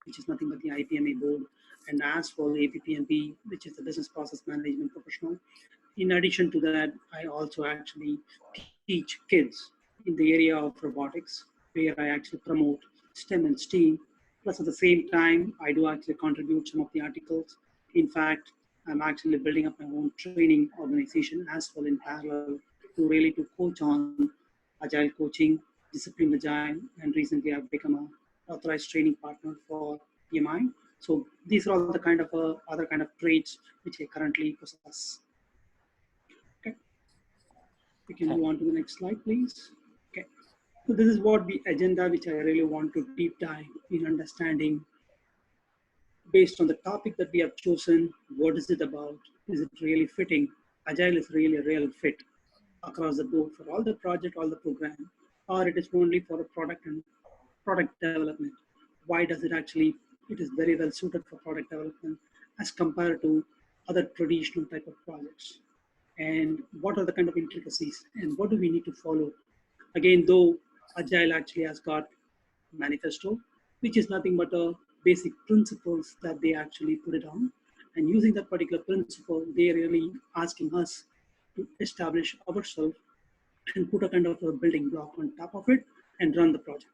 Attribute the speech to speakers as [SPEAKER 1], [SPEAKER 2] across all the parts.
[SPEAKER 1] which is nothing but the IPMA board, and as for APPMP, which is the Business Process Management Professional. In addition to that, I also actually teach kids in the area of robotics, where I actually promote STEM and STEAM. Plus, at the same time, I do actually contribute some of the articles. In fact, I'm actually building up my own training organization as well in parallel to really to coach on agile coaching, discipline agile, and recently I've become a authorized training partner for PMI. So these are all the kind of other kind of traits which I currently possess. Okay, we can move on to the next slide, please. Okay, so this is what the agenda which I really want to deep dive in understanding based on the topic that we have chosen. What is it about? Is it really fitting? Agile is really a real fit across the board for all the project, all the program, or it is only for a product and product development. Why does it actually, it is very well suited for product development as compared to other traditional type of projects. And what are the kind of intricacies and what do we need to follow? Again, though Agile actually has got manifesto, which is nothing but a basic principles that they actually put it on. And using that particular principle, they are really asking us to establish ourselves and put a kind of a building block on top of it and run the project.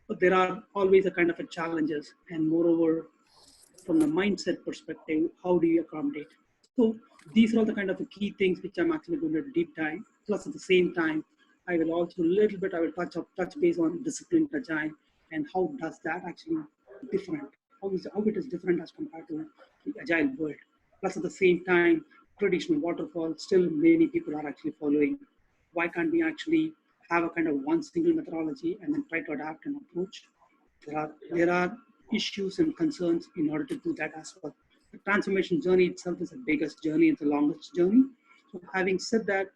[SPEAKER 1] But there are always a kind of a challenges, and moreover, from the mindset perspective, how do you accommodate? So these are all the kind of the key things which I'm actually going to deep dive. Plus, at the same time, I will also little bit I will touch base on disciplined agile and how does that actually different? How it is different as compared to the agile world. Plus, at the same time, traditional waterfall still many people are actually following. Why can't we actually have a kind of one single methodology and then try to adapt an approach? There are issues and concerns in order to do that as well. The transformation journey itself is the biggest journey and the longest journey. So having said that,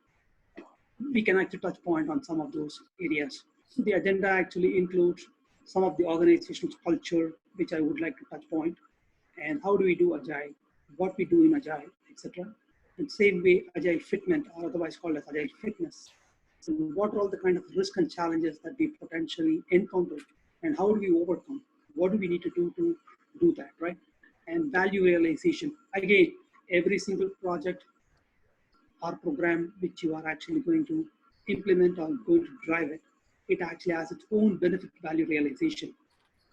[SPEAKER 1] we can actually touch point on some of those areas. So the agenda actually includes some of the organization's culture, which I would like to touch point, and how do we do agile, what we do in agile, etc. And same way, agile fitment, or otherwise called as agile fitness. And what are all the kind of risks and challenges that we potentially encounter, and how do we overcome? What do we need to do that, right? And value realization. Again, every single project or program which you are actually going to implement or going to drive it, it actually has its own benefit value realization.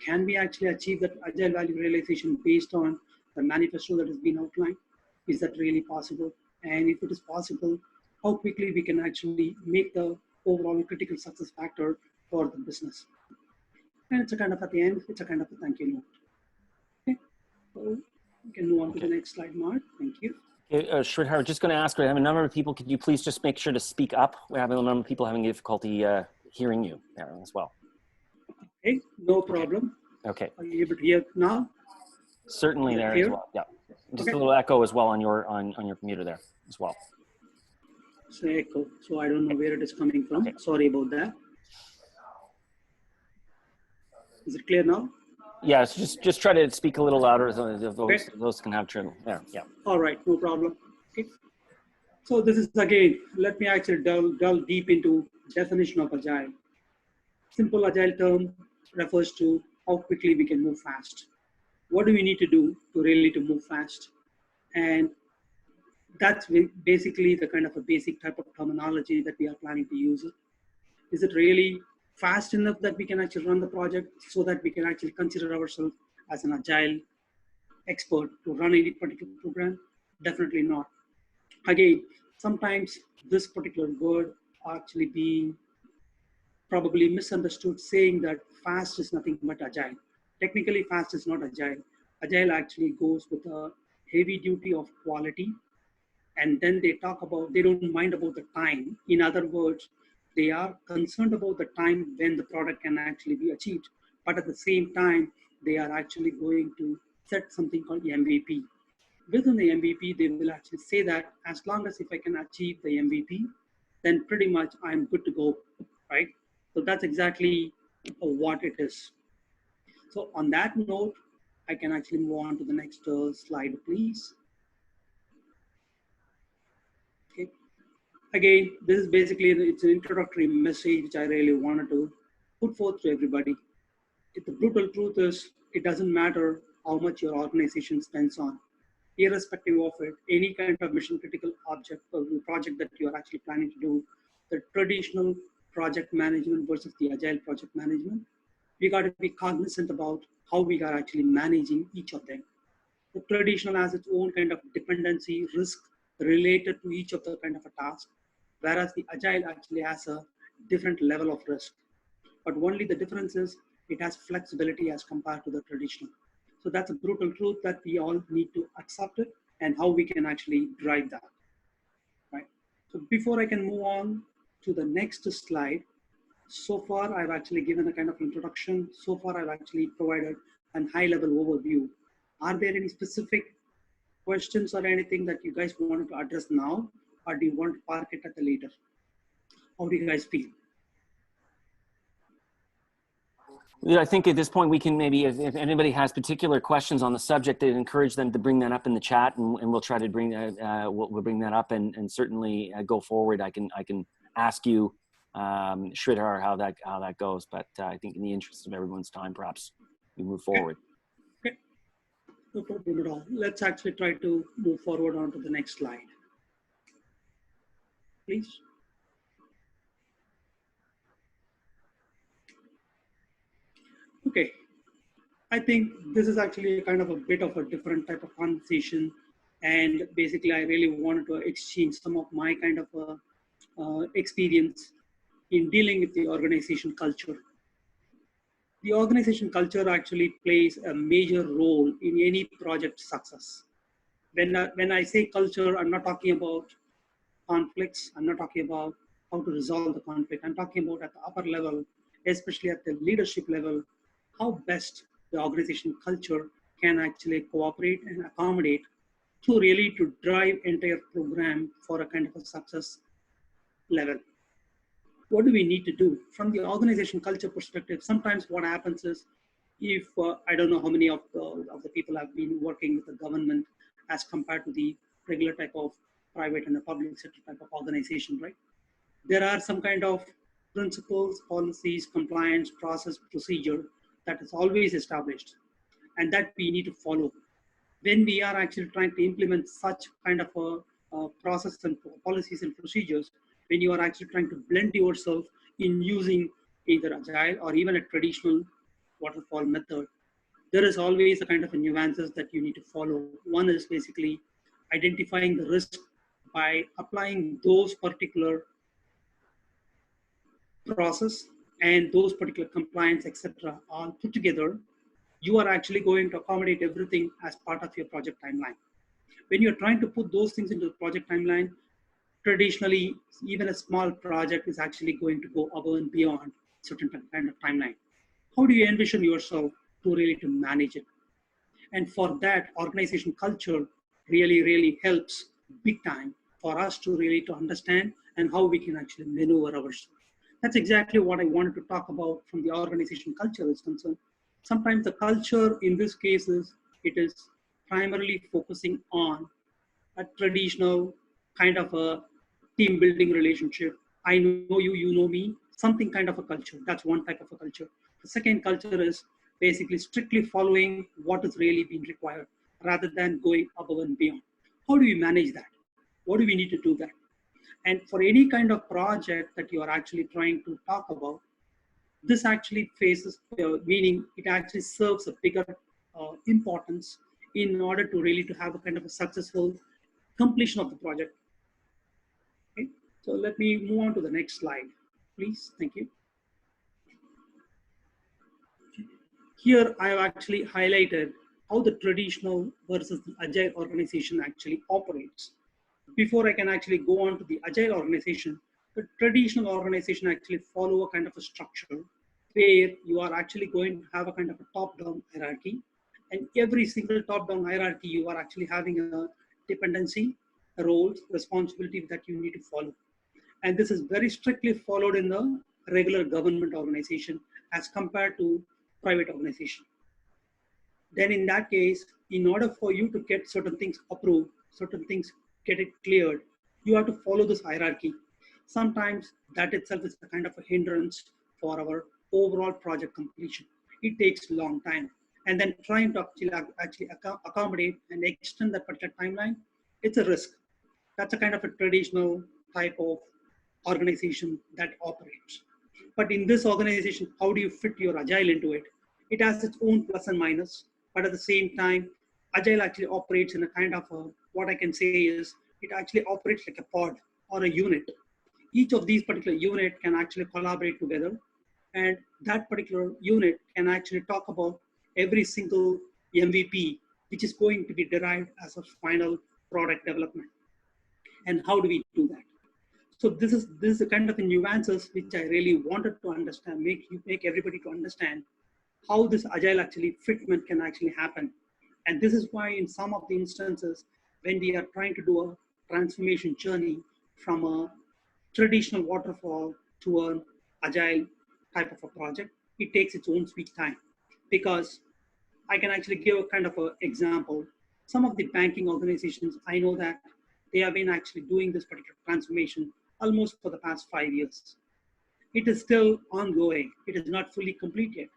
[SPEAKER 1] Can we actually achieve that agile value realization based on the manifesto that has been outlined? Is that really possible? And if it is possible, how quickly we can actually make the overall critical success factor for the business? And it's a kind of at the end, it's a kind of a thank you note. Okay, so we can move on to the next slide, Mark. Thank you.
[SPEAKER 2] Sridhar, I'm just going to ask, we have a number of people. Could you please just make sure to speak up? We have a number of people having difficulty hearing you there as well.
[SPEAKER 1] Okay, no problem.
[SPEAKER 2] Okay.
[SPEAKER 1] Are you able to hear now?
[SPEAKER 2] Certainly there as well. Yeah. Just a little echo as well on your computer there as well.
[SPEAKER 1] So echo. So I don't know where it is coming from. Okay. Sorry about that. Is it clear now?
[SPEAKER 2] Yeah, so just try to speak a little louder so those can have trouble. There, yeah.
[SPEAKER 1] All right, no problem. Okay. So this is again, let me actually delve deep into definition of agile. Simple agile term refers to how quickly we can move fast. What do we need to do to really to move fast? And that's basically the kind of a basic type of terminology that we are planning to use. Is it really fast enough that we can actually run the project so that we can actually consider ourselves as an agile expert to run any particular program? Definitely not. Again, sometimes this particular word actually being probably misunderstood, saying that fast is nothing but agile. Technically, fast is not agile. Agile actually goes with a heavy duty of quality, and then they don't mind about the time. In other words, they are concerned about the time when the product can actually be achieved. But at the same time, they are actually going to set something called MVP. Within the MVP, they will actually say that as long as if I can achieve the MVP, then pretty much I'm good to go, right? So that's exactly what it is. So on that note, I can actually move on to the next slide, please. Okay. Again, this is basically, it's an introductory message which I really wanted to put forth to everybody. The brutal truth is it doesn't matter how much your organization spends on. Irrespective of it, any kind of mission critical object or project that you are actually planning to do, the traditional project management versus the agile project management, we got to be cognizant about how we are actually managing each of them. The traditional has its own kind of dependency risk related to each of the kind of a task, whereas the agile actually has a different level of risk. But only the difference is it has flexibility as compared to the traditional. So that's a brutal truth that we all need to accept it and how we can actually drive that, right? So before I can move on to the next slide, so far I've actually given a kind of introduction. So far I've actually provided a high level overview. Are there any specific questions or anything that you guys wanted to address now, or do you want to park it at the later? How do you guys feel?
[SPEAKER 2] Yeah, I think at this point we can maybe, if anybody has particular questions on the subject, I'd encourage them to bring that up in the chat, and we'll try to bring that. We'll bring that up, and certainly go forward. I can ask you, Sridhar, how that goes. But I think in the interest of everyone's time, perhaps we move forward.
[SPEAKER 1] Okay. No problem at all. Let's actually try to move forward on to the next slide, please. Okay, I think this is actually a kind of a bit of a different type of conversation. And basically, I really wanted to exchange some of my kind of experience in dealing with the organization culture. The organization culture actually plays a major role in any project success. When I say culture, I'm not talking about conflicts. I'm not talking about how to resolve the conflict. I'm talking about at the upper level, especially at the leadership level, how best the organization culture can actually cooperate and accommodate to really to drive entire program for a kind of a success level. What do we need to do from the organization culture perspective? Sometimes what happens is, if I don't know how many of the people have been working with the government as compared to the regular type of private and the public sector type of organization, right? There are some kind of principles, policies, compliance, process, procedure that is always established and that we need to follow. When we are actually trying to implement such kind of a process and policies and procedures, when you are actually trying to blend yourself in using either agile or even a traditional waterfall method, there is always a kind of a nuances that you need to follow. One is basically identifying the risk by applying those particular process and those particular compliance, etc., all put together. You are actually going to accommodate everything as part of your project timeline. When you're trying to put those things into the project timeline, traditionally, even a small project is actually going to go above and beyond certain kind of timeline. How do you envision yourself to really to manage it? And for that, organization culture really helps big time for us to really to understand and how we can actually maneuver ourselves. That's exactly what I wanted to talk about from the organization culture is concerned. Sometimes the culture in this case is, it is primarily focusing on a traditional kind of a team building relationship. I know you, you know me, something kind of a culture. That's one type of a culture. The second culture is basically strictly following what is really being required rather than going above and beyond. How do we manage that? What do we need to do that? And for any kind of project that you are actually trying to talk about, this actually faces, meaning it actually serves a bigger importance in order to really to have a kind of a successful completion of the project. Okay, so let me move on to the next slide, please. Thank you. Here I have actually highlighted how the traditional versus the agile organization actually operates. Before I can actually go on to the agile organization, the traditional organization actually follow a kind of a structure where you are actually going to have a kind of a top-down hierarchy, and every single top-down hierarchy you are actually having a dependency, roles, responsibility that you need to follow. And this is very strictly followed in the regular government organization as compared to private organization. Then in that case, in order for you to get certain things approved, certain things get it cleared, you have to follow this hierarchy. Sometimes that itself is a kind of a hindrance for our overall project completion. It takes a long time. and then trying to actually accommodate and extend that particular timeline, it's a risk. That's a kind of a traditional type of organization that operates. But in this organization, how do you fit your agile into it? It has its own plus and minus, but at the same time, agile actually operates in a kind of a, what I can say is, it actually operates like a pod or a unit. Each of these particular unit can actually collaborate together, and that particular unit can actually talk about every single MVP, which is going to be derived as a final product development. And how do we do that? So this is the kind of the nuances which I really wanted to understand, make everybody to understand how this agile actually fitment can actually happen. And this is why in some of the instances, when we are trying to do a transformation journey from a traditional waterfall to an agile type of a project, it takes its own sweet time. Because I can actually give a kind of an example. Some of the banking organizations, I know that they have been actually doing this particular transformation almost for the past 5 years. It is still ongoing. It is not fully complete yet.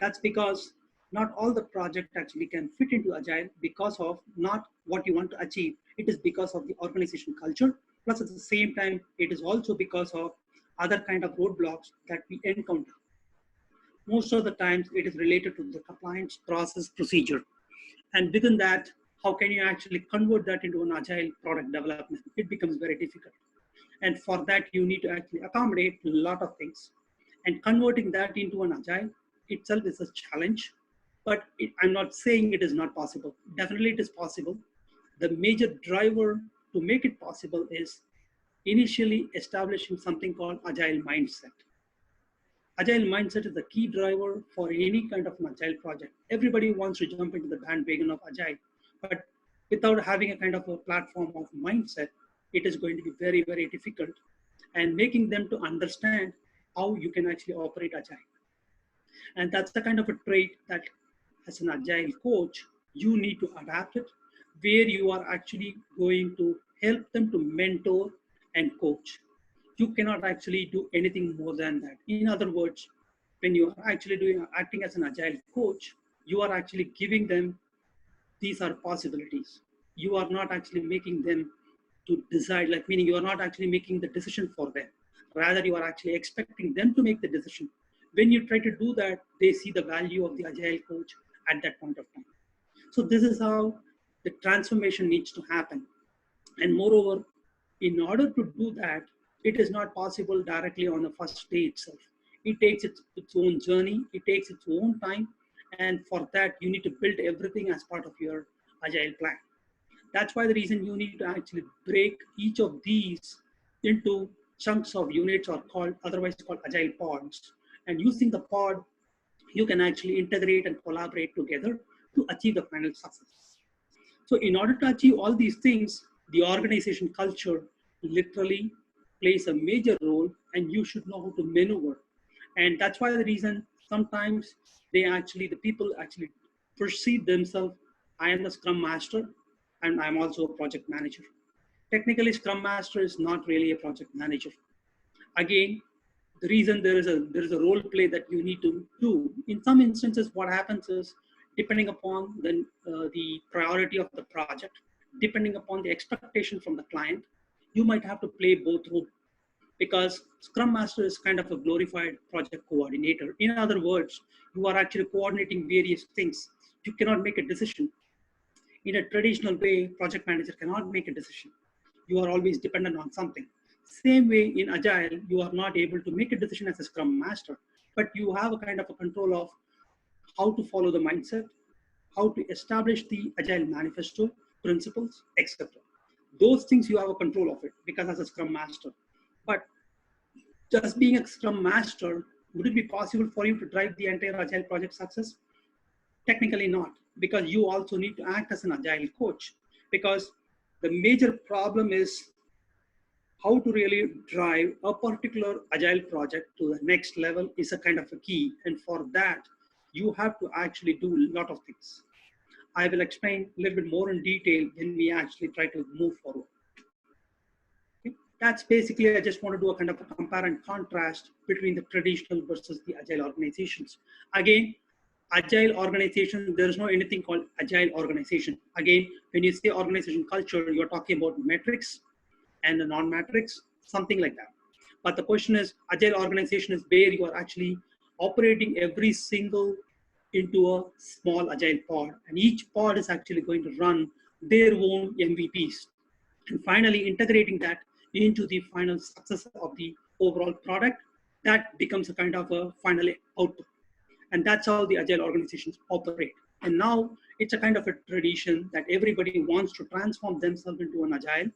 [SPEAKER 1] That's because not all the project actually can fit into agile because of not what you want to achieve. It is because of the organization culture. Plus, at the same time, it is also because of other kind of roadblocks that we encounter. Most of the times, it is related to the compliance process procedure. And within that, how can you actually convert that into an agile product development? It becomes very difficult. And for that, you need to actually accommodate a lot of things. And converting that into an agile itself is a challenge, but I'm not saying it is not possible. Definitely it is possible. The major driver to make it possible is initially establishing something called agile mindset. Agile mindset is the key driver for any kind of an agile project. Everybody wants to jump into the bandwagon of agile, but without having a kind of a platform of mindset, it is going to be very, very difficult. And making them to understand how you can actually operate agile. And that's the kind of a trait that as an agile coach, you need to adapt it, where you are actually going to help them to mentor and coach. You cannot actually do anything more than that. In other words, when you are actually acting as an agile coach, you are actually giving them these are possibilities. You are not actually making them to decide, like meaning you are not actually making the decision for them. Rather, you are actually expecting them to make the decision. When you try to do that, they see the value of the agile coach at that point of time. So this is how the transformation needs to happen. And moreover, in order to do that, it is not possible directly on the first day itself. It takes its own journey, it takes its own time. And for that, you need to build everything as part of your agile plan. That's why the reason you need to actually break each of these into chunks of units or called otherwise called agile pods. And using the pod, you can actually integrate and collaborate together to achieve the final success. So in order to achieve all these things, the organization culture literally plays a major role, and you should know how to maneuver. And that's why the reason sometimes the people actually perceive themselves, I am the scrum master and I'm also a project manager. Technically, scrum master is not really a project manager. Again, the reason there is a role play that you need to do. In some instances, what happens is, depending upon the priority of the project, depending upon the expectation from the client, you might have to play both roles, because scrum master is kind of a glorified project coordinator. In other words, you are actually coordinating various things. You cannot make a decision in a traditional way. Project manager cannot make a decision. You are always dependent on something. Same way in agile, you are not able to make a decision as a scrum master, but you have a kind of a control of how to follow the mindset, how to establish the agile manifesto principles, etc. Those things you have a control of it because as a scrum master. But just being a scrum master, would it be possible for you to drive the entire agile project success? Technically not, because you also need to act as an agile coach. Because the major problem is how to really drive a particular agile project to the next level is a kind of a key. And for that, you have to actually do a lot of things. I will explain a little bit more in detail when we actually try to move forward. Okay? That's basically, I just want to do a kind of a compare and contrast between the traditional versus the agile organizations. Again, Agile organization, there is no anything called agile organization. Again, when you say organization culture, you're talking about metrics and the non-matrix, something like that. But the question is, agile organization is where you are actually operating every single into a small agile pod, and each pod is actually going to run their own MVPs, and finally integrating that into the final success of the overall product. That becomes a kind of a final output, and that's how the agile organizations operate. And now it's a kind of a tradition that everybody wants to transform themselves into an agile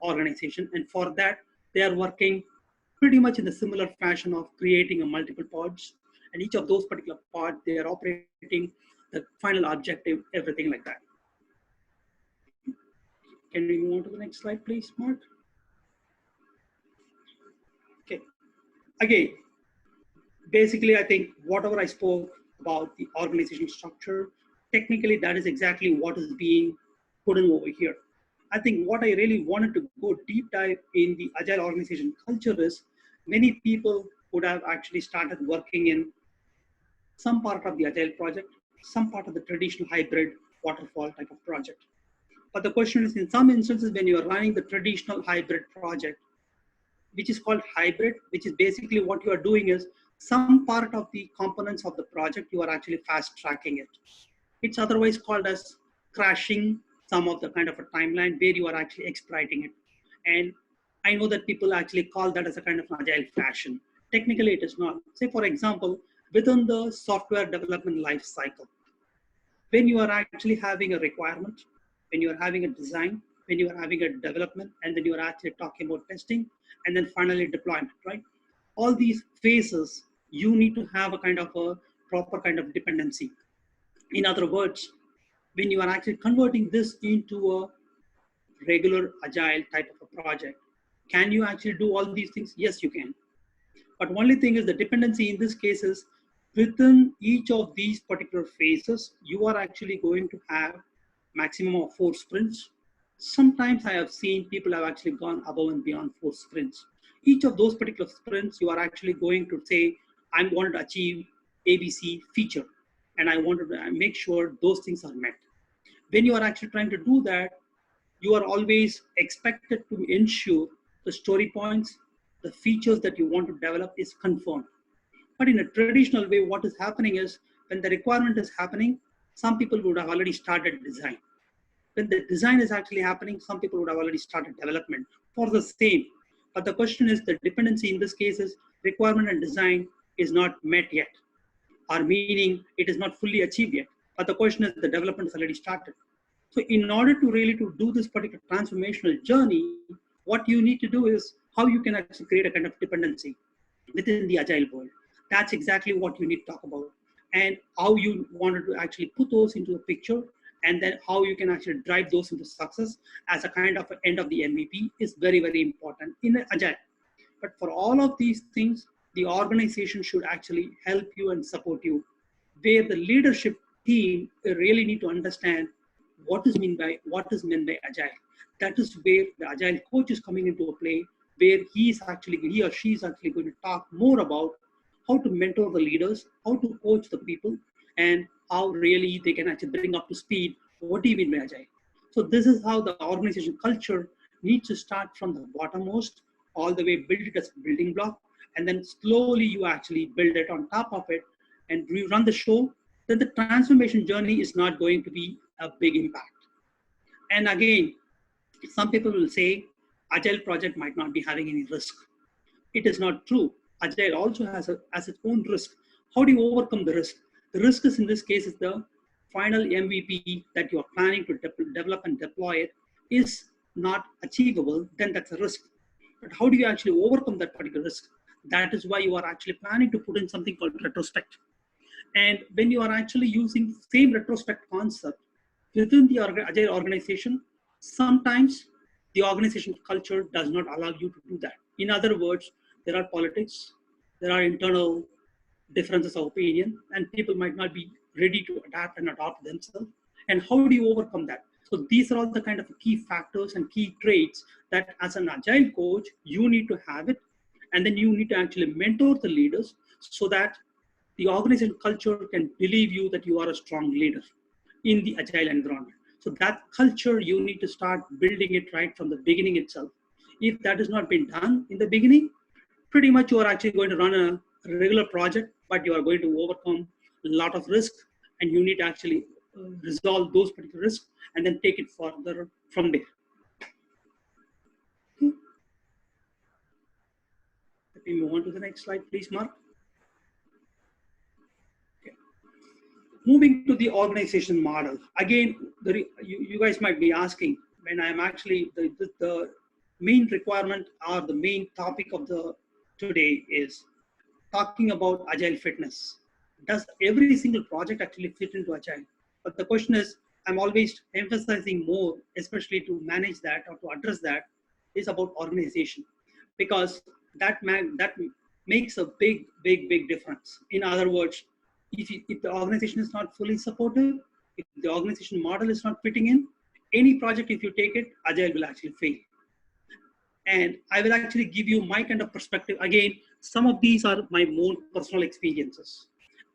[SPEAKER 1] organization, and for that they are working pretty much in the similar fashion of creating a multiple pods, and each of those particular pods they are operating the final objective, everything like that. Can we move on to the next slide, please, Mark? Okay. Again, basically, I think whatever I spoke about the organization structure, technically that is exactly what is being put in over here. I think what I really wanted to go deep dive in the agile organization culture is many people would have actually started working in some part of the agile project, some part of the traditional hybrid waterfall type of project. But the question is, in some instances, when you are running the traditional hybrid project, which is called hybrid, which is basically what you are doing is some part of the components of the project, you are actually fast tracking it. It's otherwise called as crashing some of the kind of a timeline where you are actually exploiting it. And I know that people actually call that as a kind of agile fashion. Technically, it is not. Say, for example, within the software development life cycle, when you are actually having a requirement, when you are having a design, when you are having a development, and then you are actually talking about testing, and then finally deployment, right? All these phases, you need to have a kind of a proper kind of dependency. In other words, when you are actually converting this into a regular agile type of a project, can you actually do all these things? Yes, you can. But only thing is the dependency in this case is within each of these particular phases, you are actually going to have maximum of 4 sprints. Sometimes I have seen people have actually gone above and beyond 4 sprints. Each of those particular sprints, you are actually going to say, I'm going to achieve ABC feature, and I want to make sure those things are met. When you are actually trying to do that, you are always expected to ensure the story points, the features that you want to develop is confirmed. But in a traditional way, what is happening is when the requirement is happening, some people would have already started design. When the design is actually happening, some people would have already started development for the same. But the question is the dependency in this case is requirement and design is not met yet, or meaning it is not fully achieved yet. But the question is the development is already started. So in order to really to do this particular transformational journey, what you need to do is how you can actually create a kind of dependency within the agile world. That's exactly what you need to talk about, and how you wanted to actually put those into the picture, and then how you can actually drive those into success as a kind of end of the MVP is very, very important in agile. But for all of these things, the organization should actually help you and support you, where the leadership team really need to understand what is meant by agile. That is where the agile coach is coming into a play, where he or she is actually going to talk more about how to mentor the leaders, how to coach the people, and how really they can actually bring up to speed what do you mean by agile. So this is how the organization culture needs to start from the bottommost, all the way build it as a building block, and then slowly you actually build it on top of it, and you run the show. Then the transformation journey is not going to be a big impact. And again, some people will say agile project might not be having any risk. It is not true. Agile also has its own risk. How do you overcome the risk? The risk is in this case is the final MVP that you are planning to develop and deploy it is not achievable, then that's a risk. But how do you actually overcome that particular risk? That is why you are actually planning to put in something called retrospect. And when you are actually using same retrospect concept within the agile organization, sometimes the organization culture does not allow you to do that. In other words, there are politics, there are internal differences of opinion, and people might not be ready to adapt and adopt themselves. And how do you overcome that? So these are all the kind of key factors and key traits that as an agile coach, you need to have it. And then you need to actually mentor the leaders so that the organization culture can believe you that you are a strong leader in the agile environment. So that culture, you need to start building it right from the beginning itself. If that has not been done in the beginning, pretty much you are actually going to run a regular project, but you are going to overcome a lot of risk, and you need to actually resolve those particular risks and then take it further from there. Let me move on to the next slide, please, Mark. Okay. Moving to the organization model. Again, you guys might be asking, when I'm actually, the main requirement or the main topic of the today is talking about agile fitness. Does every single project actually fit into agile? But the question is, I'm always emphasizing more, especially to manage that or to address that, is about organization, because that makes a big difference. In other words, if the organization is not fully supportive, if the organization model is not fitting in, any project, if you take it, agile will actually fail. And I will actually give you my kind of perspective. Again, some of these are my more personal experiences,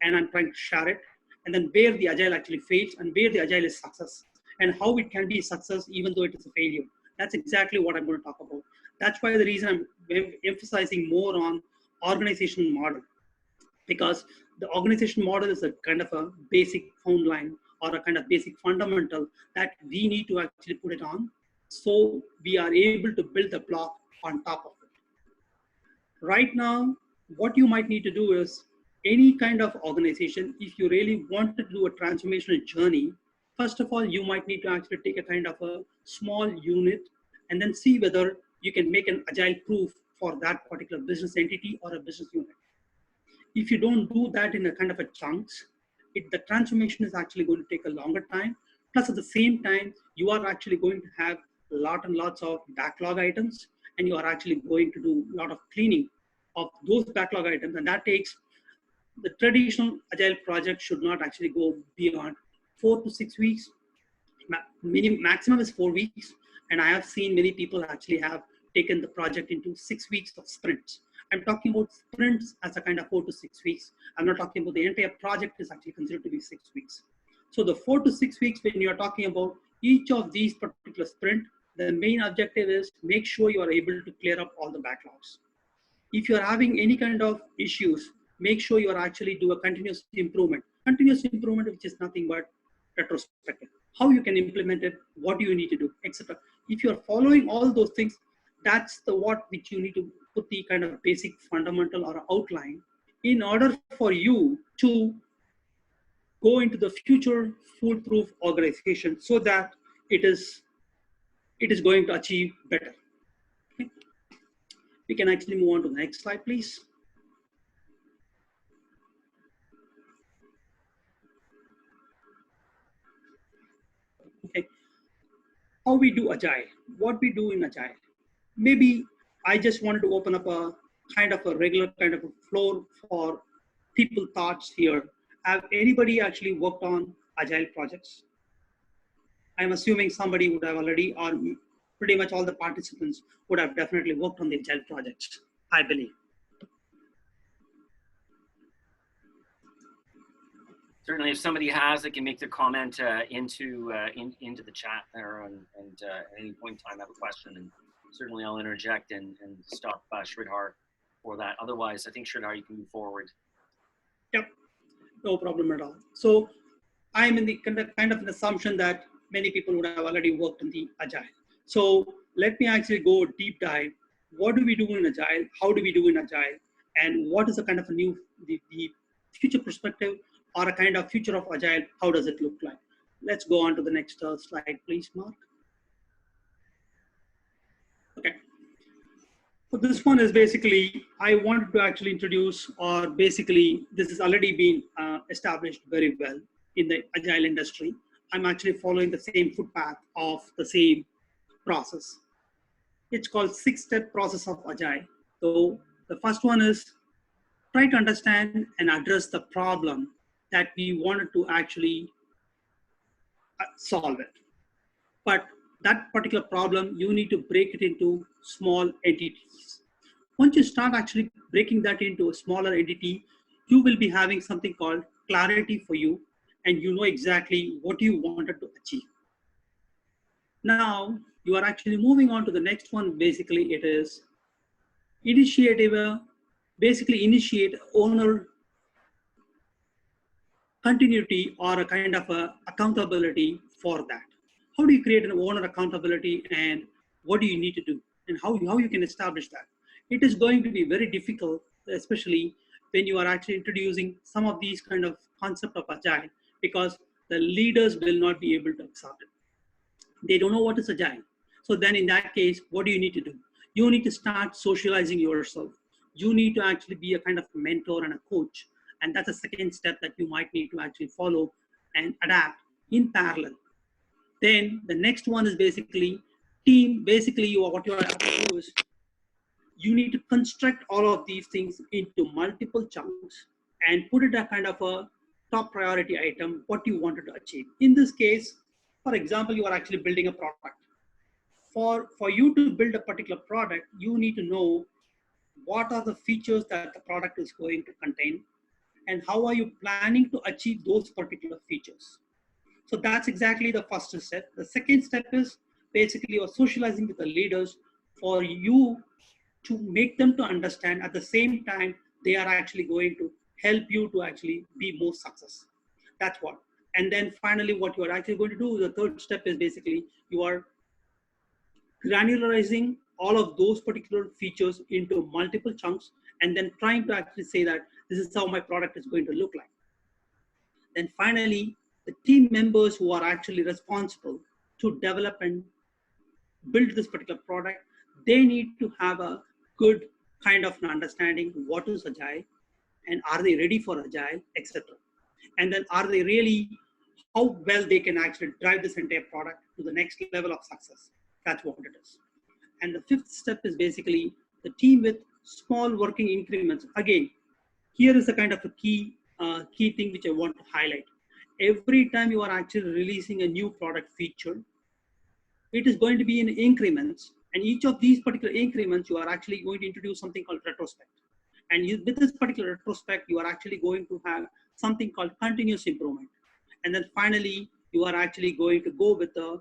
[SPEAKER 1] and I'm trying to share it, and then where the agile actually fails and where the agile is success, and how it can be a success even though it is a failure. That's exactly what I'm going to talk about. That's why the reason I'm emphasizing more on organizational model, because the organization model is a kind of a basic phone line or a kind of basic fundamental that we need to actually put it on, so we are able to build a block on top of it. Right now, what you might need to do is, any kind of organization, if you really want to do a transformational journey, first of all, you might need to actually take a kind of a small unit and then see whether you can make an agile proof for that particular business entity or a business unit. If you don't do that in a kind of a chunks, the transformation is actually going to take a longer time. Plus, at the same time, you are actually going to have lots of backlog items, and you are actually going to do a lot of cleaning of those backlog items, and that takes, the traditional agile project should not actually go beyond 4 to 6 weeks. Maximum is 4 weeks, and I have seen many people actually have taken the project into 6 weeks of sprints. I'm talking about sprints as a kind of 4 to 6 weeks. I'm not talking about the entire project is actually considered to be 6 weeks. So the 4 to 6 weeks, when you're talking about each of these particular sprint, the main objective is make sure you are able to clear up all the backlogs. If you're having any kind of issues, make sure you are actually do a continuous improvement. Continuous improvement, which is nothing but retrospective. How you can implement it, what do you need to do, etc. If you're following all those things, that's the what which you need to put the kind of basic fundamental or outline in order for you to go into the future foolproof organization, so that it is going to achieve better. Okay. We can actually move on to the next slide, please. Okay. How we do agile, what we do in agile. Maybe I just wanted to open up a kind of a regular kind of a floor for people thoughts here. Have anybody actually worked on agile projects? I'm assuming somebody would have already, or pretty much all the participants would have definitely worked on the agile projects, I believe.
[SPEAKER 2] Certainly, if somebody has, they can make their comment into the chat there, and at any point in time have a question, and certainly I'll interject and stop Sridhar for that. Otherwise, I think Sridhar, you can move forward.
[SPEAKER 1] Yep, no problem at all. So I'm in the kind of an assumption that many people would have already worked in the agile. So let me actually go deep dive. What do we do in agile? How do we do in agile? And what is the kind of a new the future perspective or a kind of future of agile? How does it look like? Let's go on to the next slide, please, Mark. Okay. So this one is basically, I wanted to actually introduce, or basically this has already been established very well in the agile industry. I'm actually following the same footpath of the same process. It's called 6-step process of agile. So the first one is try to understand and address the problem that we wanted to actually solve it. But that particular problem, you need to break it into small entities. Once you start actually breaking that into a smaller entity, you will be having something called clarity for you, and you know exactly what you wanted to achieve. Now you are actually moving on to the next one. Basically, it is initiative, basically initiate owner continuity or a kind of a accountability for that. How do you create an owner accountability, and what do you need to do, and how you can establish that? It is going to be very difficult, especially when you are actually introducing some of these kind of concept of agile, because the leaders will not be able to accept it. They don't know what is agile. So then in that case, what do you need to do? You need to start socializing yourself. You need to actually be a kind of mentor and a coach. And that's a second step that you might need to actually follow and adapt in parallel. Then the next one is basically team. Basically, what you have to do is you need to construct all of these things into multiple chunks and put it a kind of a top priority item, what you wanted to achieve. In this case, for example, you are actually building a product. For you to build a particular product, you need to know what are the features that the product is going to contain, and how are you planning to achieve those particular features. So that's exactly the first step. The second step is basically you're socializing with the leaders for you to make them to understand. At the same time, they are actually going to help you to actually be more success. That's what. And then finally, what you are actually going to do, the third step is basically you are granularizing all of those particular features into multiple chunks, and then trying to actually say that this is how my product is going to look like. Then finally, the team members who are actually responsible to develop and build this particular product, they need to have a good kind of an understanding what is agile, and are they ready for agile, etc. And then are they really, how well they can actually drive this entire product to the next level of success. That's what it is. And the fifth step is basically the team with small working increments. Again, here is a kind of a key thing which I want to highlight. Every time you are actually releasing a new product feature, it is going to be in increments, and each of these particular increments you are actually going to introduce something called retrospect. And with this particular retrospect, you are actually going to have something called continuous improvement. And then finally, you are actually going to go with the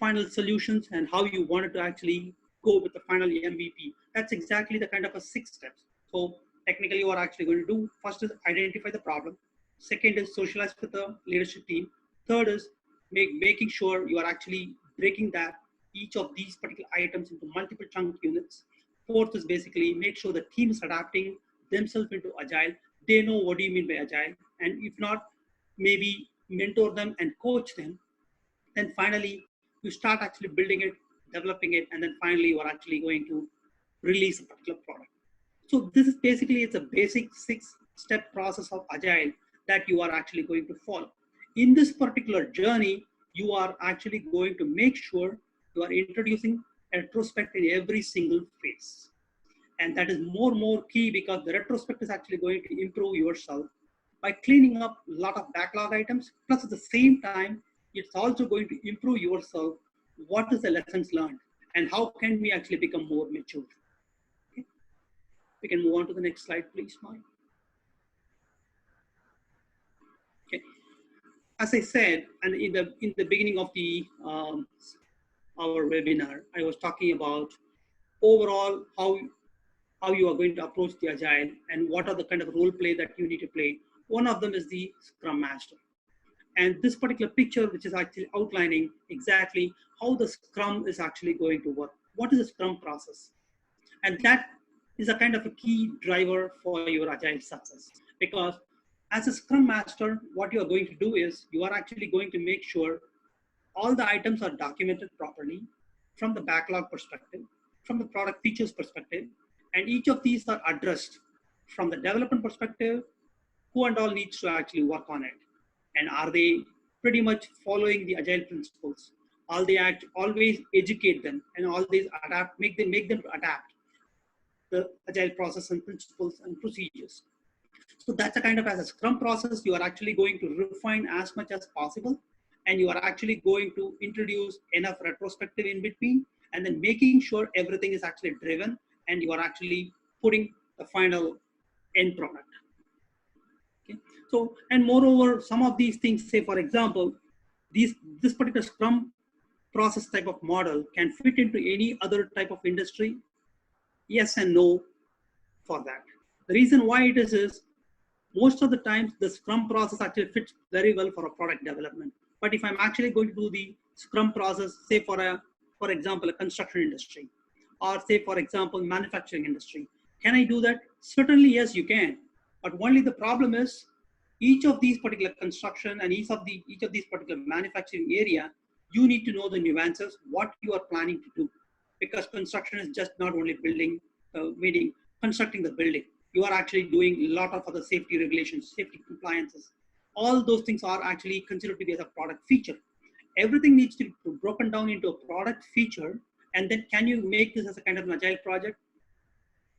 [SPEAKER 1] final solutions and how you wanted to actually go with the final MVP. That's exactly the kind of a 6 steps. So technically, what are actually going to do, first is identify the problem. Second is socialize with the leadership team. Third is making sure you are actually breaking that each of these particular items into multiple chunk units. Fourth is basically make sure the team is adapting themselves into agile. They know what do you mean by agile, and if not, maybe mentor them and coach them. Then finally, you start actually building it, developing it, and then finally you are actually going to release a particular product. So this is basically, it's a basic 6-step process of agile that you are actually going to follow. In this particular journey, you are actually going to make sure you are introducing a retrospect in every single phase. And that is more key, because the retrospect is actually going to improve yourself by cleaning up a lot of backlog items. Plus, at the same time, it's also going to improve yourself. What is the lessons learned, and how can we actually become more mature? Okay. We can move on to the next slide, please, Mike. Okay. As I said, and in the beginning of the our webinar, I was talking about overall how you are going to approach the agile and what are the kind of role play that you need to play. One of them is the Scrum Master. And this particular picture, which is actually outlining exactly how the Scrum is actually going to work. What is the Scrum process? And that is a kind of a key driver for your agile success. Because as a Scrum Master, what you are going to do is you are actually going to make sure all the items are documented properly from the backlog perspective, from the product features perspective, and each of these are addressed from the development perspective, who and all needs to actually work on it. And are they pretty much following the agile principles? All they always educate them, and always adapt, make them adapt the agile process and principles and procedures. So that's a kind of, as a Scrum process, you are actually going to refine as much as possible, and you are actually going to introduce enough retrospective in between, and then making sure everything is actually driven, and you are actually putting the final end product. So, and moreover, some of these things, say for example, this particular Scrum process type of model can fit into any other type of industry. Yes and no for that. The reason why it is most of the times the Scrum process actually fits very well for a product development. But if I'm actually going to do the Scrum process, say for example, a construction industry, or say for example, manufacturing industry, can I do that? Certainly, yes, you can. But only the problem is each of these particular construction and each of these particular manufacturing area, you need to know the nuances, what you are planning to do, because construction is just not only building, meaning constructing the building. You are actually doing a lot of other safety regulations, safety compliances. All those things are actually considered to be as a product feature. Everything needs to be broken down into a product feature, and then can you make this as a kind of an agile project?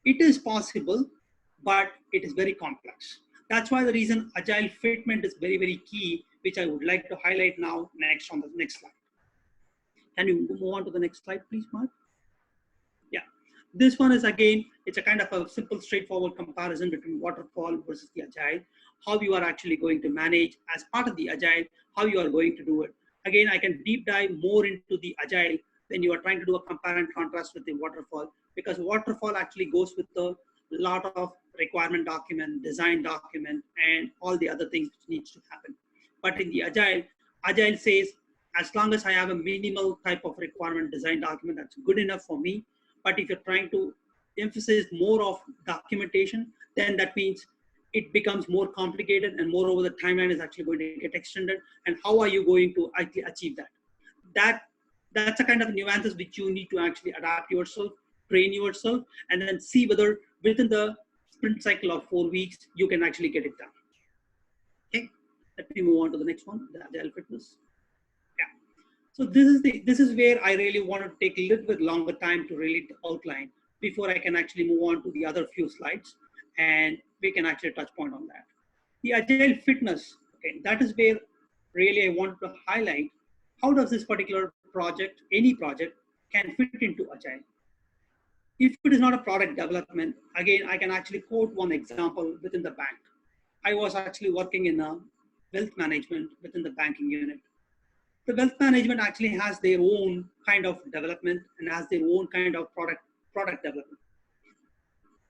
[SPEAKER 1] It is possible, but it is very complex. That's why the reason agile fitment is very, very key, which I would like to highlight now next on the next slide. Can you move on to the next slide, please, Mark? Yeah. This one is again, it's a kind of a simple, straightforward comparison between waterfall versus the agile, how you are actually going to manage as part of the agile, how you are going to do it. Again, I can deep dive more into the agile when you are trying to do a compare and contrast with the waterfall, because waterfall actually goes with a lot of requirement document, design document, and all the other things which needs to happen. But in the agile says, as long as I have a minimal type of requirement design document, that's good enough for me. But if you're trying to emphasize more of documentation, then that means it becomes more complicated, and moreover, the timeline is actually going to get extended. And how are you going to actually achieve that? That's a kind of nuances which you need to actually adapt yourself, train yourself, and then see whether within the sprint cycle of 4 weeks, you can actually get it done. Okay, let me move on to the next one, the agile fitness. Yeah. So this is where I really want to take a little bit longer time to really outline before I can actually move on to the other few slides, and we can actually touch point on that. The agile fitness, okay, that is where really I want to highlight how does this particular project, any project, can fit into agile. If it is not a product development, again, I can actually quote one example within the bank. I was actually working in a wealth management within the banking unit. The wealth management actually has their own kind of development and has their own kind of product development.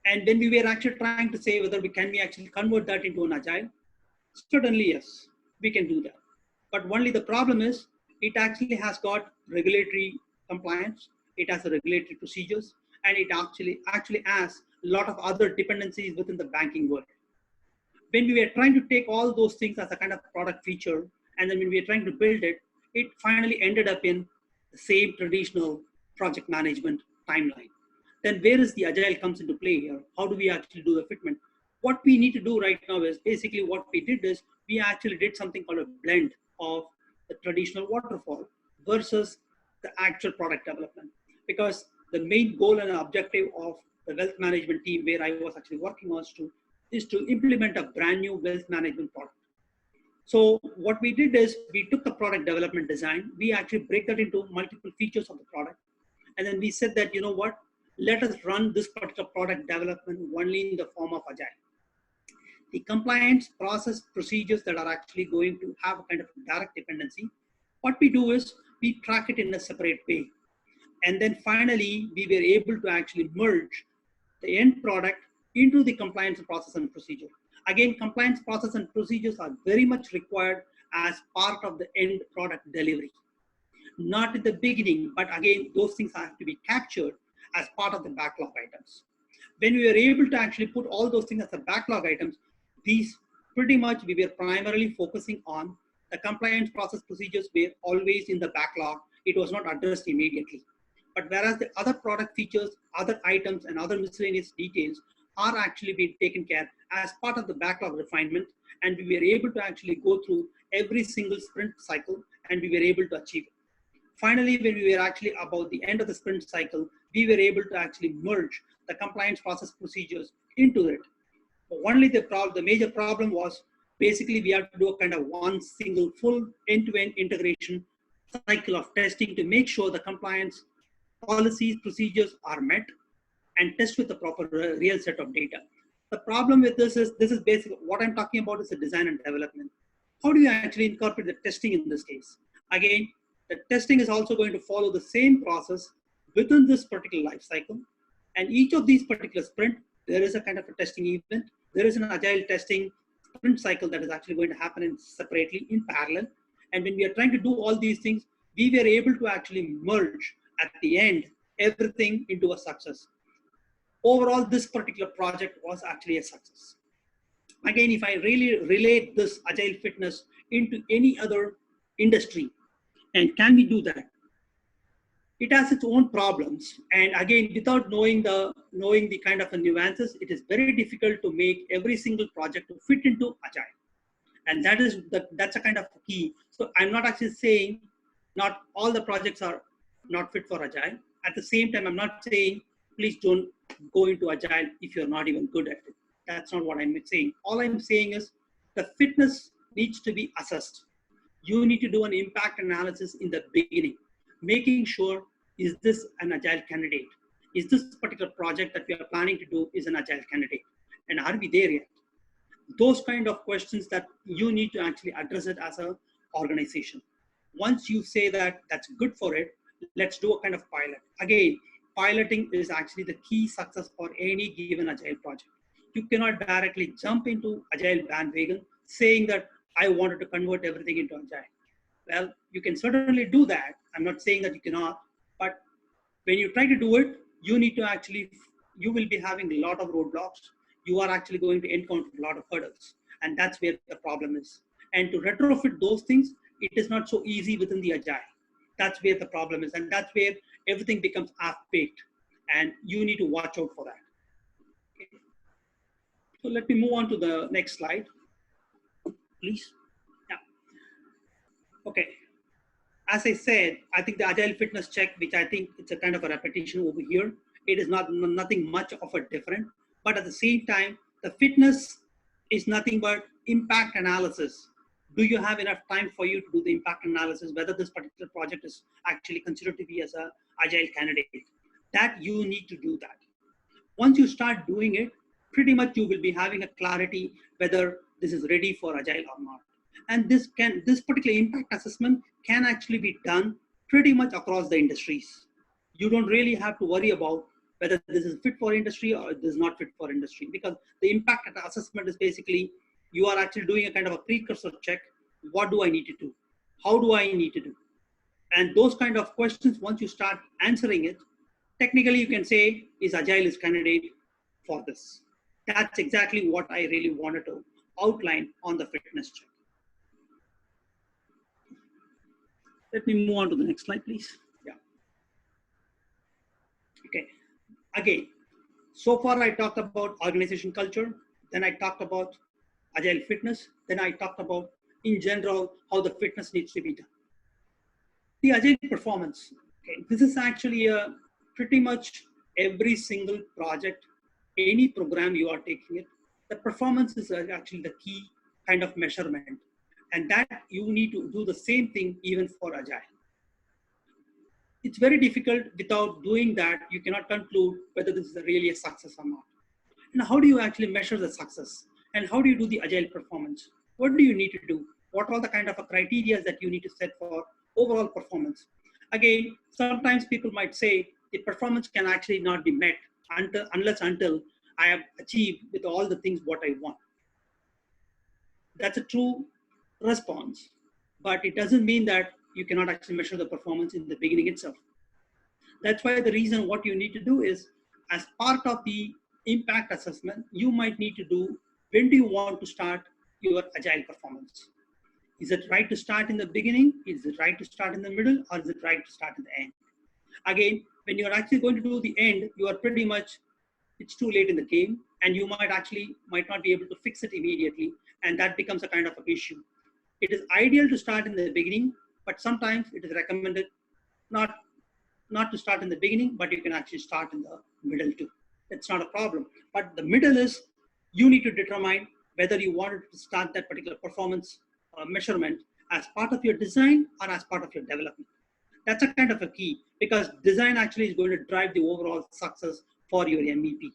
[SPEAKER 1] And when we were actually trying to say whether we actually convert that into an agile, certainly yes, we can do that. But only the problem is it actually has got regulatory compliance, it has the regulatory procedures, and it actually has a lot of other dependencies within the banking world. When we were trying to take all those things as a kind of product feature, and then when we were trying to build it, it finally ended up in the same traditional project management timeline. Then where is the agile comes into play here? How do we actually do the fitment? What we need to do right now is basically what we did is we actually did something called a blend of the traditional waterfall versus the actual product development. Because the main goal and objective of the wealth management team where I was actually working on is to implement a brand new wealth management product. So what we did is we took the product development design, we actually break that into multiple features of the product. And then we said that, you know what, let us run this particular product development only in the form of agile. The compliance process procedures that are actually going to have a kind of direct dependency, what we do is we track it in a separate way. And then finally, we were able to actually merge the end product into the compliance process and procedure. Again, compliance process and procedures are very much required as part of the end product delivery. Not at the beginning, but again, those things have to be captured as part of the backlog items. When we were able to actually put all those things as the backlog items, these pretty much we were primarily focusing on the compliance process procedures were always in the backlog. It was not addressed immediately. But whereas the other product features, other items, and other miscellaneous details are actually being taken care as part of the backlog refinement, and we were able to actually go through every single sprint cycle, and we were able to achieve it. Finally, when we were actually about the end of the sprint cycle, we were able to actually merge the compliance process procedures into it. But only the major problem was basically we had to do a kind of one single full end-to-end integration cycle of testing to make sure the compliance policies, procedures are met and test with the proper real set of data. The problem with this is basically what I'm talking about is the design and development. How do you actually incorporate the testing in this case? Again, the testing is also going to follow the same process within this particular life cycle. And each of these particular sprint, there is a kind of a testing event. There is an agile testing sprint cycle that is actually going to happen in separately in parallel. And when we are trying to do all these things, we were able to actually merge at the end everything into a success. Overall, this particular project was actually a success. Again, if I really relate this agile fitness into any other industry, and can we do that? It has its own problems, and again, without knowing the kind of nuances, it is very difficult to make every single project to fit into agile, and that's a kind of key. So I'm not actually saying not all the projects are not fit for agile. At the same time, I'm not saying please don't go into agile if you're not even good at it. That's not what I'm saying. All I'm saying is the fitness needs to be assessed. You need to do an impact analysis in the beginning, making sure, is this an agile candidate? Is this particular project that we are planning to do is an agile candidate? And are we there yet? Those kind of questions that you need to actually address it as an organization. Once you say that that's good for it, let's do a kind of pilot. Again, piloting is actually the key success for any given agile project. You cannot directly jump into agile bandwagon saying that I wanted to convert everything into agile. Well, you can certainly do that. I'm not saying that you cannot, but when you try to do it, you need to actually, you will be having a lot of roadblocks. You are actually going to encounter a lot of hurdles. And that's where the problem is. And to retrofit those things, it is not so easy within the agile. That's where the problem is. And that's where everything becomes half-baked. And you need to watch out for that. Okay. So let me move on to the next slide, please. Yeah. Okay. As I said, I think the agile fitness check, which I think it's a kind of a repetition over here, it is nothing much of a different, but at the same time, the fitness is nothing but impact analysis. Do you have enough time for you to do the impact analysis, whether this particular project is actually considered to be as an agile candidate? That you need to do that. Once you start doing it, pretty much you will be having a clarity whether this is ready for agile or not. And this particular impact assessment can actually be done pretty much across the industries. You don't really have to worry about whether this is fit for industry or this is not fit for industry, because the impact assessment is basically you are actually doing a kind of a precursor check. What do I need to do? How do I need to do? And those kind of questions, once you start answering it, technically you can say, is agile is candidate for this? That's exactly what I really wanted to outline on the fitness check. Let me move on to the next slide, please. Yeah. Okay. Again, so far I talked about organization culture, then I talked about agile fitness, then I talked about, in general, how the fitness needs to be done. The agile performance, okay, this is actually a pretty much every single project, any program you are taking it, the performance is actually the key kind of measurement. And that you need to do the same thing even for agile. It's very difficult. Without doing that, you cannot conclude whether this is really a success or not. And how do you actually measure the success? And how do you do the agile performance? What do you need to do? What are all the kind of criteria that you need to set for overall performance? Again, sometimes people might say the performance can actually not be met until I have achieved with all the things what I want. That's a true response, but it doesn't mean that you cannot actually measure the performance in the beginning itself. That's why the reason what you need to do is, as part of the impact assessment, you might need to do, when do you want to start your agile performance? Is it right to start in the beginning? Is it right to start in the middle? Or is it right to start in the end? Again, when you're actually going to do the end, you are pretty much, it's too late in the game, and you might not be able to fix it immediately, and that becomes a kind of an issue. It is ideal to start in the beginning, but sometimes it is recommended not to start in the beginning, but you can actually start in the middle too. It's not a problem. But the middle is, you need to determine whether you wanted to start that particular performance measurement as part of your design or as part of your development. That's a kind of a key, because design actually is going to drive the overall success for your MVP.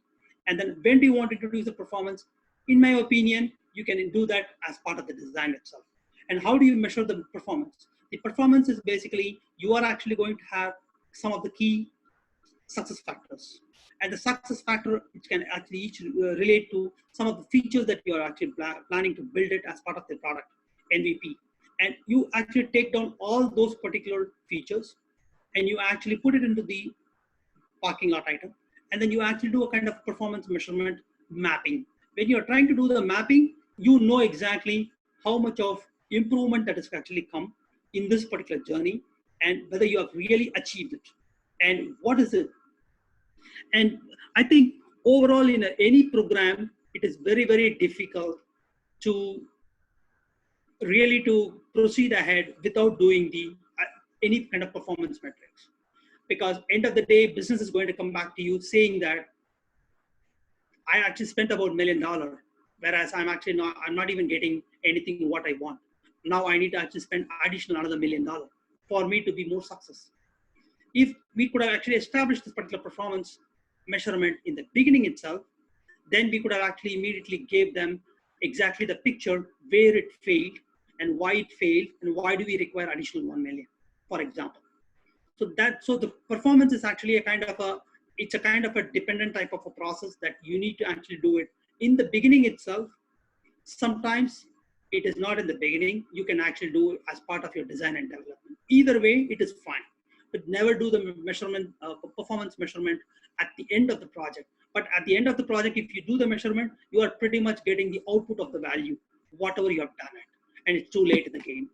[SPEAKER 1] And then when do you want to introduce the performance? In my opinion, you can do that as part of the design itself. And how do you measure the performance? The performance is basically you are actually going to have some of the key success factors. And the success factor, which can actually each relate to some of the features that you are actually planning to build it as part of the product, MVP. And you actually take down all those particular features and you actually put it into the parking lot item. And then you actually do a kind of performance measurement mapping. When you're trying to do the mapping, you know exactly how much of improvement that has actually come in this particular journey and whether you have really achieved it. And what is it? And I think overall in any program, it is very, very difficult to really to proceed ahead without doing the any kind of performance metrics. Because end of the day, business is going to come back to you saying that I actually spent about $1 million, whereas I'm not even getting anything what I want. Now I need to actually spend additional another $1 million for me to be more success. If we could have actually established this particular performance measurement in the beginning itself, then we could have actually immediately gave them exactly the picture where it failed and why it failed and why do we require additional 1 million, for example. So the performance is actually it's a kind of a dependent type of a process that you need to actually do it in the beginning itself. Sometimes it is not in the beginning. You can actually do it as part of your design and development. Either way, it is fine. But never do the measurement, performance measurement at the end of the project. But at the end of the project, if you do the measurement, you are pretty much getting the output of the value, whatever you have done it. And it's too late in the game.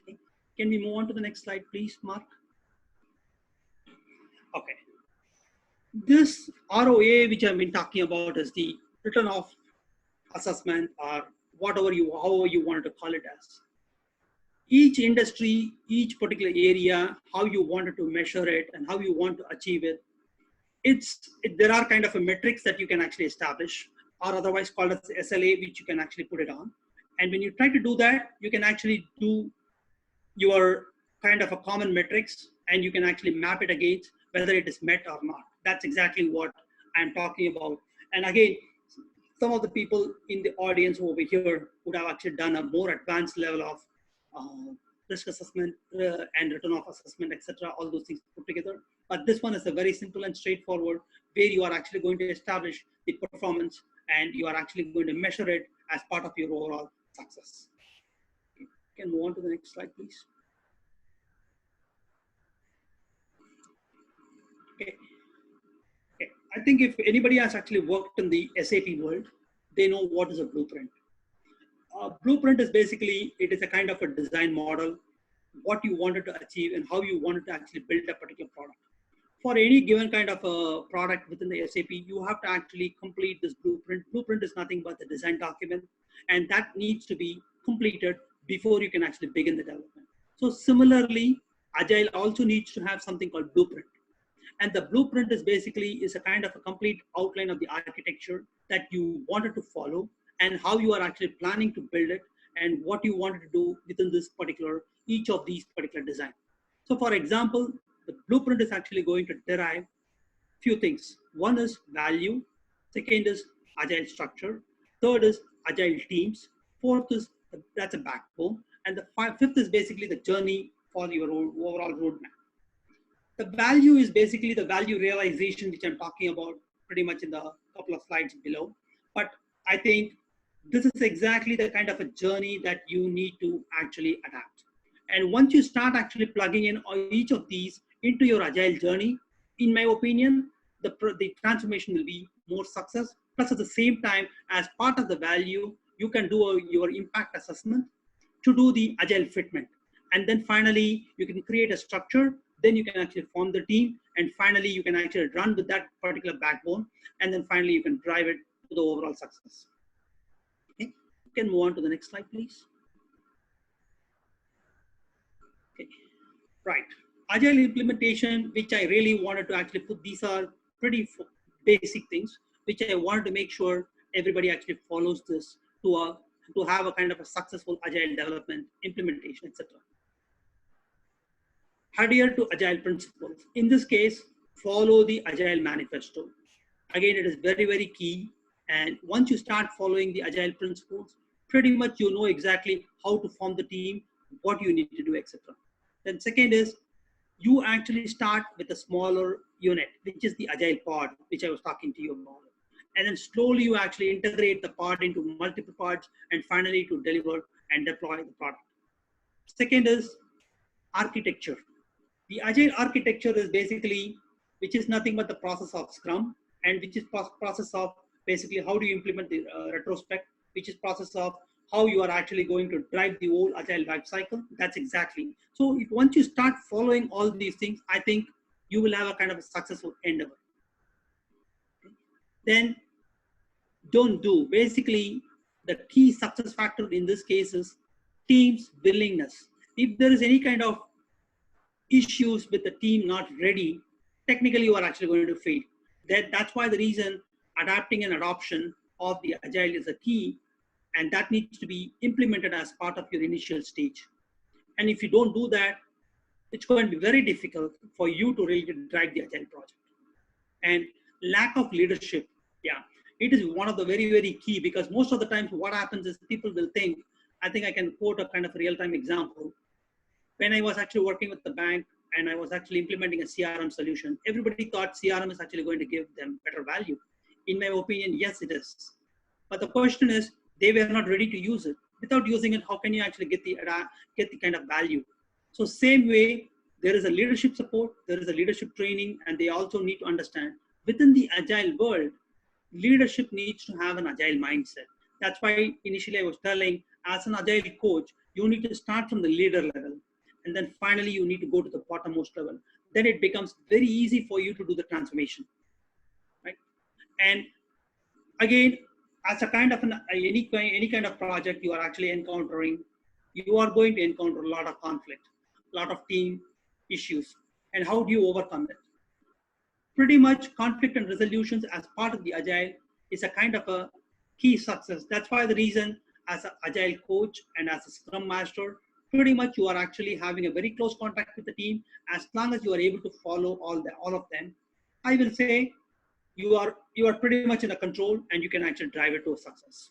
[SPEAKER 1] Okay. Can we move on to the next slide, please, Mark? Okay. This ROA, which I've been talking about, is the return of assessment or however you wanted to call it as. Each industry, each particular area, how you wanted to measure it and how you want to achieve it, there are kind of a metrics that you can actually establish or otherwise called as SLA, which you can actually put it on. And when you try to do that, you can actually do your kind of a common metrics and you can actually map it against whether it is met or not. That's exactly what I'm talking about. And again, some of the people in the audience over here would have actually done a more advanced level of risk assessment and return of assessment, etc. All those things put together. But this one is a very simple and straightforward where you are actually going to establish the performance and you are actually going to measure it as part of your overall success. Okay. You can move on to the next slide, please. Okay. Okay. I think if anybody has actually worked in the SAP world, they know what is a blueprint. Blueprint is basically, it is a kind of a design model, what you wanted to achieve and how you wanted to actually build a particular product. For any given kind of a product within the SAP, you have to actually complete this blueprint. Blueprint is nothing but the design document, and that needs to be completed before you can actually begin the development. So similarly, Agile also needs to have something called blueprint. And the blueprint is a kind of a complete outline of the architecture that you wanted to follow and how you are actually planning to build it and what you wanted to do within each of these particular design. So for example, the blueprint is actually going to derive few things. One is value, second is agile structure, third is agile teams, fourth is that's a backbone, and the fifth is basically the journey for your overall roadmap. The value is basically the value realization, which I'm talking about pretty much in the couple of slides below. But I think this is exactly the kind of a journey that you need to actually adapt. And once you start actually plugging in each of these into your agile journey, in my opinion, the transformation will be more success. Plus, at the same time, as part of the value, you can do your impact assessment to do the agile fitment. And then finally, you can create a structure. Then you can actually form the team. And finally, you can actually run with that particular backbone. And then finally, you can drive it to the overall success. Okay. You can move on to the next slide, please. Okay. Right. Agile implementation, which I really wanted to actually put, these are pretty basic things, which I wanted to make sure everybody actually follows this to have a kind of a successful agile development, implementation, etc. Adhere to agile principles. In this case, follow the agile manifesto. Again, it is very, very key. And once you start following the agile principles, pretty much you know exactly how to form the team, what you need to do, etc. Then second is you actually start with a smaller unit, which is the agile pod, which I was talking to you about. And then slowly you actually integrate the pod into multiple pods and finally to deliver and deploy the product. Second is architecture. The agile architecture is basically, which is nothing but the process of Scrum, and which is process of basically how do you implement the retrospect, which is process of how you are actually going to drive the whole agile life cycle. That's exactly. So if once you start following all these things, I think you will have a kind of a successful endeavor. Then don't do. Basically, the key success factor in this case is team's willingness. If there is any kind of issues with the team not ready, technically you are actually going to fail. That's why the reason adapting and adoption of the agile is a key, and that needs to be implemented as part of your initial stage. And if you don't do that, it's going to be very difficult for you to really drive the agile project. And lack of leadership, yeah, it is one of the very, very key, because most of the times what happens is people will think, I think I can quote a kind of real-time example. When I was actually working with the bank and I was actually implementing a CRM solution, everybody thought CRM is actually going to give them better value. In my opinion, yes, it is. But the question is, they were not ready to use it. Without using it, how can you actually get the kind of value? So same way, there is a leadership support, there is a leadership training, and they also need to understand within the agile world, leadership needs to have an agile mindset. That's why initially I was telling, as an agile coach, you need to start from the leader level. And then finally, you need to go to the bottommost level. Then it becomes very easy for you to do the transformation, right? And again, as a kind of any kind of project you are actually encountering, you are going to encounter a lot of conflict, a lot of team issues. And how do you overcome it? Pretty much conflict and resolutions as part of the agile is a kind of a key success. That's why the reason as an agile coach and as a scrum master, pretty much you are actually having a very close contact with the team. As long as you are able to follow all of them, I will say you are pretty much in a control and you can actually drive it to a success.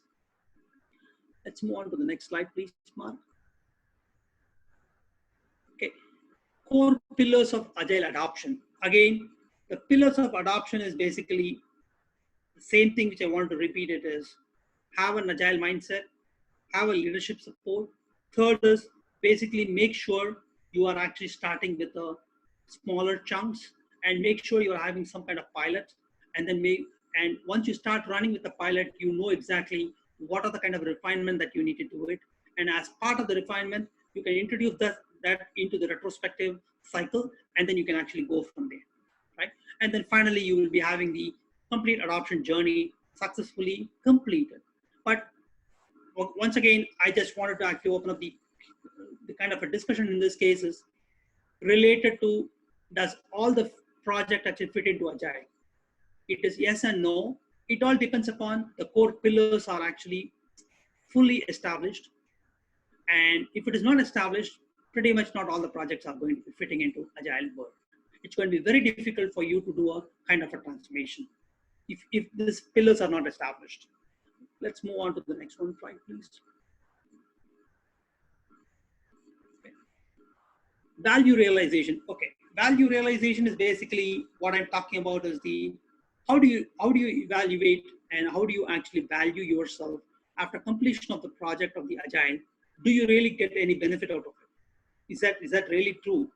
[SPEAKER 1] Let's move on to the next slide, please, Mark. Okay, core pillars of agile adoption. Again, the pillars of adoption is basically the same thing which I want to repeat. It is have an agile mindset, have a leadership support. Third is basically make sure you are actually starting with a smaller chunks and make sure you are having some kind of pilot. And once you start running with the pilot, you know exactly what are the kind of refinement that you need to do it. And as part of the refinement, you can introduce that into the retrospective cycle, and then you can actually go from there, right? And then finally, you will be having the complete adoption journey successfully completed. But once again, I just wanted to actually open up the kind of a discussion in this case is related to, does all the project actually fit into Agile? It is yes and no. It all depends upon the core pillars are actually fully established. And if it is not established, pretty much not all the projects are going to be fitting into Agile world. It's going to be very difficult for you to do a kind of a transformation if these pillars are not established. Let's move on to the next one, please. Okay. Value realization. Okay, value realization is basically what I'm talking about is the how do you evaluate and how do you actually value yourself after completion of the project of the Agile? Do you really get any benefit out of it? Is that really true?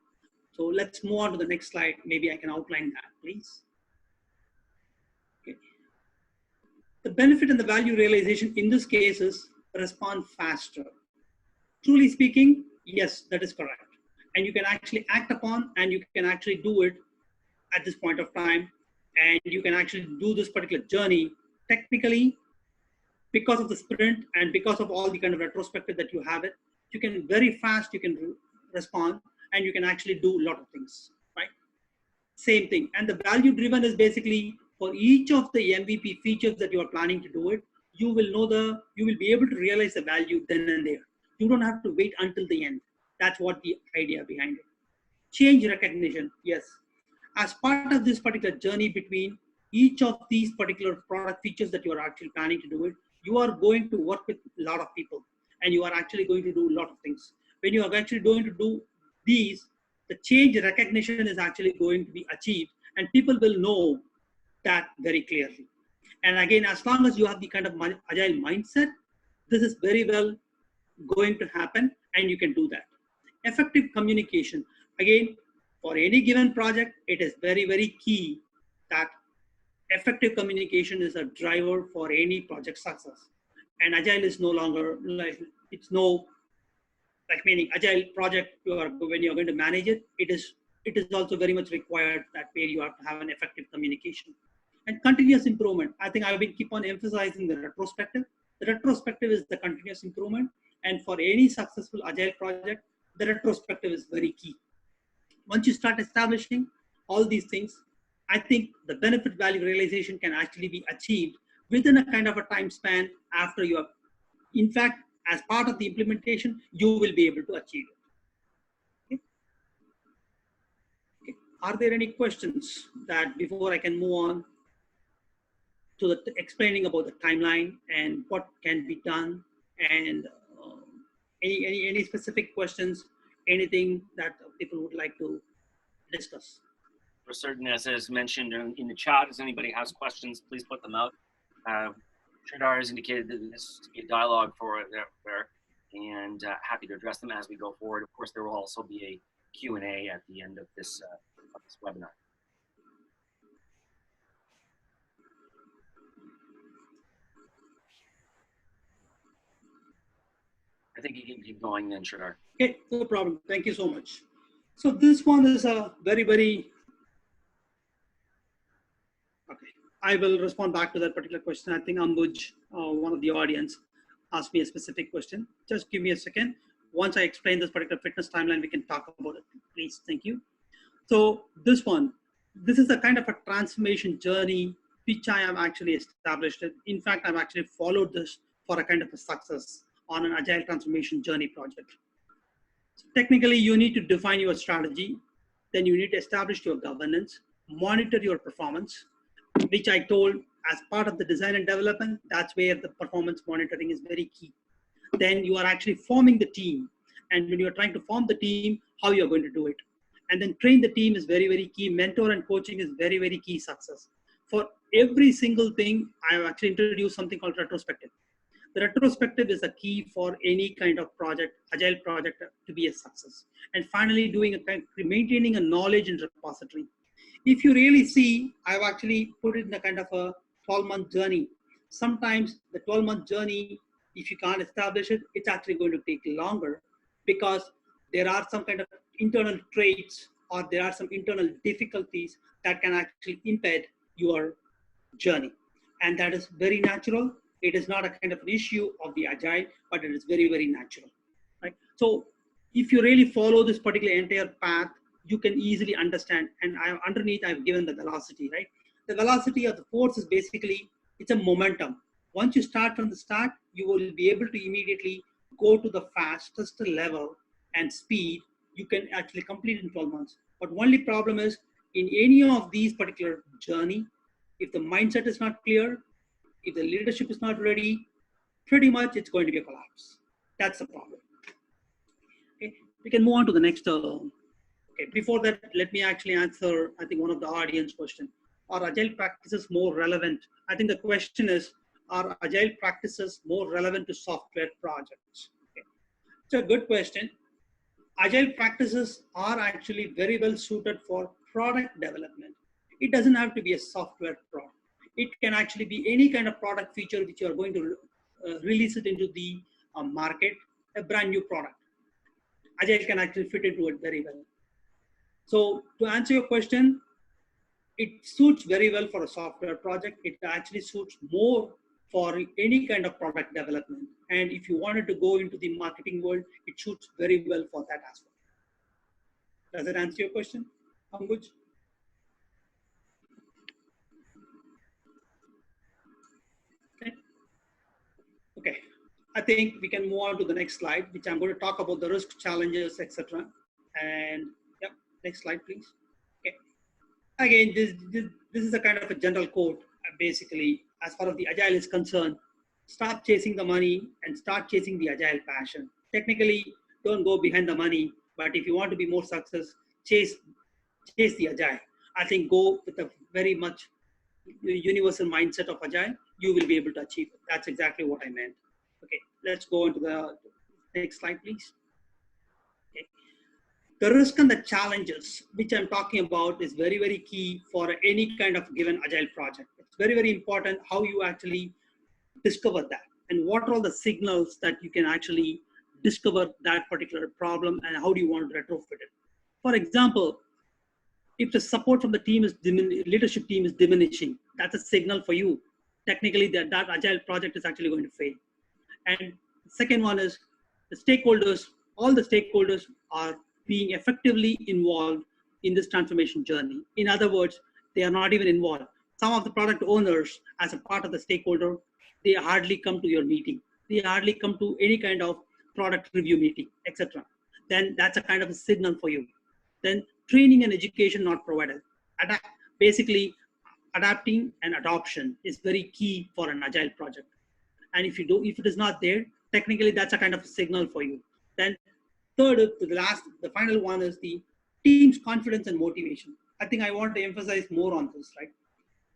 [SPEAKER 1] So let's move on to the next slide. Maybe I can outline that, please. Okay. The benefit and the value realization in this case is respond faster. Truly speaking, yes, that is correct. And you can actually act upon and you can actually do it at this point of time. And you can actually do this particular journey technically because of the sprint and because of all the kind of retrospective that you have it. You can very fast, you can respond and you can actually do a lot of things, right? Same thing. And the value driven is basically for each of the MVP features that you are planning to do it, you will be able to realize the value then and there. You don't have to wait until the end. That's what the idea behind it. Change recognition, yes. As part of this particular journey between each of these particular product features that you are actually planning to do it, you are going to work with a lot of people and you are actually going to do a lot of things. When you are actually going to do these, the change recognition is actually going to be achieved and people will know that very clearly. And again, as long as you have the kind of agile mindset, this is very well going to happen and you can do that. Effective communication. Again, for any given project, it is very, very key that effective communication is a driver for any project success. And agile is no longer like, it's no, like meaning agile project, when you're going to manage it, it is also very much required that where you have to have an effective communication. And continuous improvement. I think I will keep on emphasizing the retrospective. The retrospective is the continuous improvement. And for any successful agile project, the retrospective is very key. Once you start establishing all these things, I think the benefit value realization can actually be achieved within a kind of a time span after you have, in fact, as part of the implementation, you will be able to achieve it. Okay. Okay. Are there any questions that before I can move on to the explaining about the timeline and what can be done and any specific questions, anything that people would like to discuss?
[SPEAKER 2] For certain, as mentioned in the chat, if anybody has questions, please put them out. Sridhar has indicated that this is a dialogue for there, and happy to address them as we go forward. Of course, there will also be a Q&A at the end of this webinar. I think you can keep going then, Sridhar.
[SPEAKER 1] Okay, no problem. Thank you so much. So this one is a very, very, okay. I will respond back to that particular question. I think Ambuj, one of the audience, asked me a specific question. Just give me a second. Once I explain this particular fitness timeline, we can talk about it. Please, thank you. So this one, this is a kind of a transformation journey which I have actually established. In fact, I've actually followed this for a kind of a success on an agile transformation journey project. So technically, you need to define your strategy, then you need to establish your governance, monitor your performance, which I told as part of the design and development, that's where the performance monitoring is very key. Then you are actually forming the team. And when you're trying to form the team, how you're going to do it. And then train the team is very, very key. Mentor and coaching is very, very key success. For every single thing, I have actually introduced something called retrospective. The retrospective is a key for any kind of project, agile project, to be a success. And finally, maintaining a knowledge in repository. If you really see, I've actually put it in a kind of a 12-month journey. Sometimes the 12-month journey, if you can't establish it, it's actually going to take longer because there are some kind of internal traits or there are some internal difficulties that can actually impede your journey. And that is very natural. It is not a kind of an issue of the agile, but it is very, very natural, right? So if you really follow this particular entire path, you can easily understand. And underneath, I've given the velocity, right? The velocity of the force is basically, it's a momentum. Once you start from the start, you will be able to immediately go to the fastest level and speed you can actually complete in 12 months. But only problem is in any of these particular journey, if the mindset is not clear, if the leadership is not ready, pretty much it's going to be a collapse. That's the problem. Okay, we can move on to the next. Okay, before that, let me actually answer, I think, one of the audience question. Are agile practices more relevant? I think the question is, are agile practices more relevant to software projects? Okay. It's a good question. Agile practices are actually very well suited for product development. It doesn't have to be a software product. It can actually be any kind of product feature which you are going to release it into the market, a brand new product. Agile can actually fit into it very well. So to answer your question, it suits very well for a software project. It actually suits more for any kind of product development. And if you wanted to go into the marketing world, it suits very well for that as well. Does that answer your question, Ambuj? Okay. Okay. I think we can move on to the next slide, which I'm going to talk about the risk, challenges, etc. And yeah, next slide, please. Okay. Again, this is a kind of a general quote, basically, as far as the agile is concerned. Stop chasing the money and start chasing the agile passion. Technically, don't go behind the money, but if you want to be more success, chase chase the agile. I think go with a very much universal mindset of agile, you will be able to achieve it. That's exactly what I meant. Okay, let's go on to the next slide, please. Okay. The risk and the challenges which I'm talking about is very, very key for any kind of given agile project. It's very, very important how you actually discover that and what are all the signals that you can actually discover that particular problem and how do you want to retrofit it. For example, if the support from the team is leadership team is diminishing, that's a signal for you. Technically, that agile project is actually going to fail. And the second one is the stakeholders. All the stakeholders are being effectively involved in this transformation journey. In other words, they are not even involved. Some of the product owners, as a part of the stakeholder, they hardly come to your meeting. They hardly come to any kind of product review meeting, etc. Then that's a kind of a signal for you. Then training and education not provided. Basically, adapting and adoption is very key for an agile project. And if it is not there, technically that's a kind of a signal for you. Then third, the final one is the team's confidence and motivation. I think I want to emphasize more on this, right?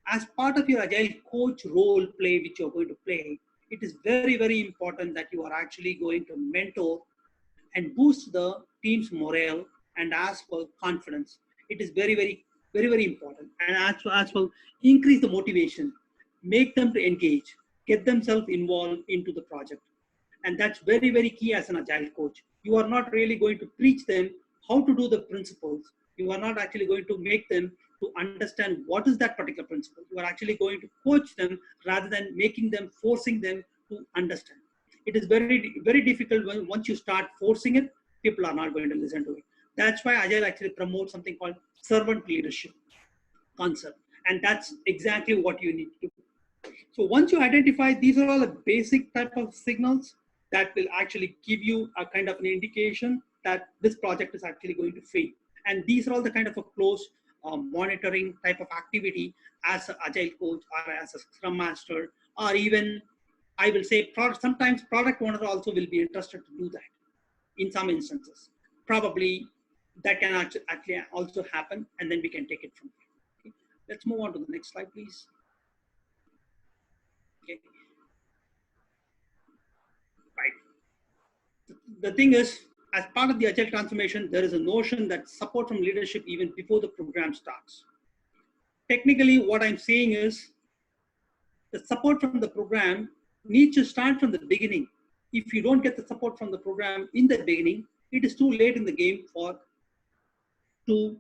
[SPEAKER 1] As part of your agile coach role play, which you're going to play, it is very, very important that you are actually going to mentor and boost the team's morale and as well confidence. It is very, very, very, very important. And as well, increase the motivation, make them to engage, get themselves involved into the project. And that's very, very key as an agile coach. You are not really going to preach them how to do the principles. You are not actually going to make them to understand what is that particular principle. You are actually going to coach them rather than making them, forcing them to understand. It is very, very difficult when once you start forcing it, people are not going to listen to it. That's why Agile actually promotes something called servant leadership concept. And that's exactly what you need to do. So once you identify, these are all the basic type of signals that will actually give you a kind of an indication that this project is actually going to fail. And these are all the kind of a close monitoring type of activity as an agile coach or as a scrum master, or even I will say sometimes product owner also will be interested to do that in some instances. Probably that can actually also happen, and then we can take it from there. Okay. Let's move on to the next slide, please. Okay. Right. The thing is, as part of the agile transformation, there is a notion that support from leadership even before the program starts. Technically, what I'm saying is the support from the program needs to start from the beginning. If you don't get the support from the program in the beginning, it is too late in the game to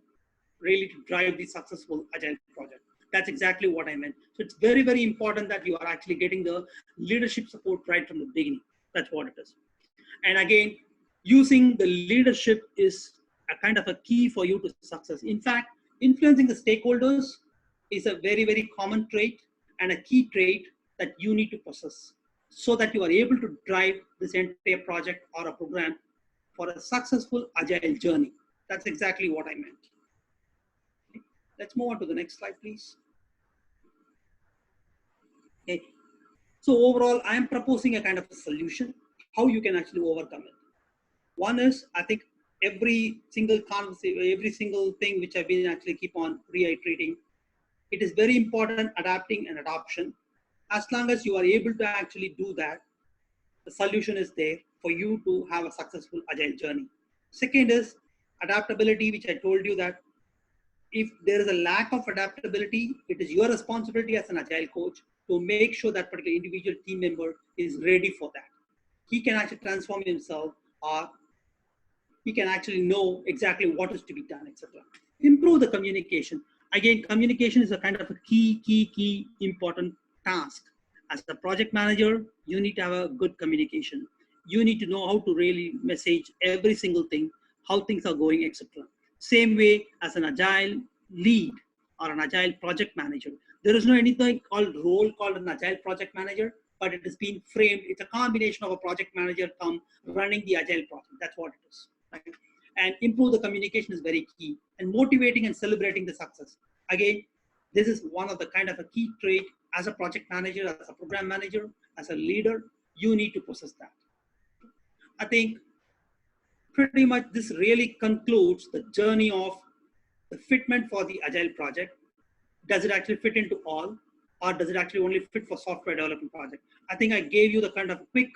[SPEAKER 1] really drive the successful agile project. That's exactly what I meant. So it's very, very important that you are actually getting the leadership support right from the beginning. That's what it is. And again, using the leadership is a kind of a key for you to success. In fact, influencing the stakeholders is a very, very common trait and a key trait that you need to possess so that you are able to drive this entire project or a program for a successful agile journey. That's exactly what I meant. Okay. Let's move on to the next slide, please. Okay. So overall, I am proposing a kind of a solution, how you can actually overcome it. One is, I think every single conversation, every single thing which I've been actually keep on reiterating, it is very important adapting and adoption. As long as you are able to actually do that, the solution is there for you to have a successful agile journey. Second is adaptability, which I told you that if there is a lack of adaptability, it is your responsibility as an agile coach to make sure that particular individual team member is ready for that. He can actually transform himself, or he can actually know exactly what is to be done, etc. Improve the communication. Again, communication is a kind of a key important task. As a project manager, you need to have a good communication. You need to know how to really message every single thing, how things are going, etc. Same way as an agile lead or an agile project manager. There is no anything called role called an agile project manager, but it has been framed. It's a combination of a project manager come running the agile project. That's what it is. Right? And improve the communication is very key. And motivating and celebrating the success. Again, this is one of the kind of a key trait as a project manager, as a program manager, as a leader, you need to possess that. I think pretty much this really concludes the journey of the fitment for the Agile project. Does it actually fit into all, or does it actually only fit for software development project? I think I gave you the kind of quick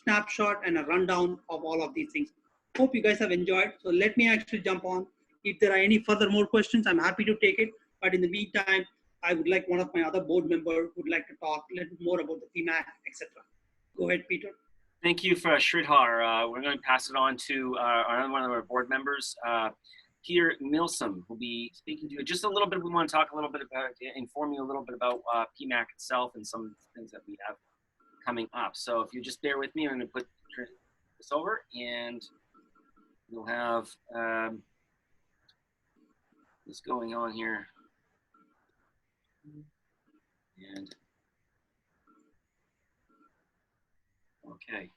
[SPEAKER 1] snapshot and a rundown of all of these things. Hope you guys have enjoyed. So let me actually jump on. If there are any further more questions, I'm happy to take it. But in the meantime, I would like one of my other board members would like to talk a little more about the PMAC, etc. Go ahead, Peter.
[SPEAKER 2] Thank you for Sridhar. We're going to pass it on to one of our board members. Peter Milsom will be speaking to you just a little bit. We want to talk a little bit about, inform you a little bit about PMAC itself and some things that we have coming up. So if you just bear with me, I'm going to put this over and we'll have this going on here. And okay.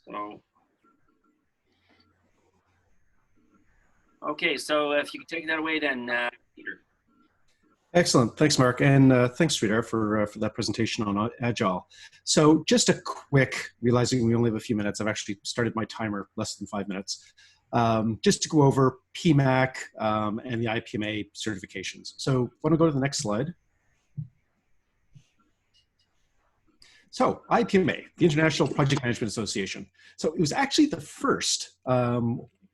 [SPEAKER 2] So okay, so if you could take that away then, Peter.
[SPEAKER 3] Excellent. Thanks, Mark. And thanks, Sridhar, for that presentation on Agile. So just a quick, realizing we only have a few minutes, I've actually started my timer less than 5 minutes, just to go over PMAC and the IPMA certifications. So why don't we go to the next slide? So IPMA, the International Project Management Association. So it was actually the first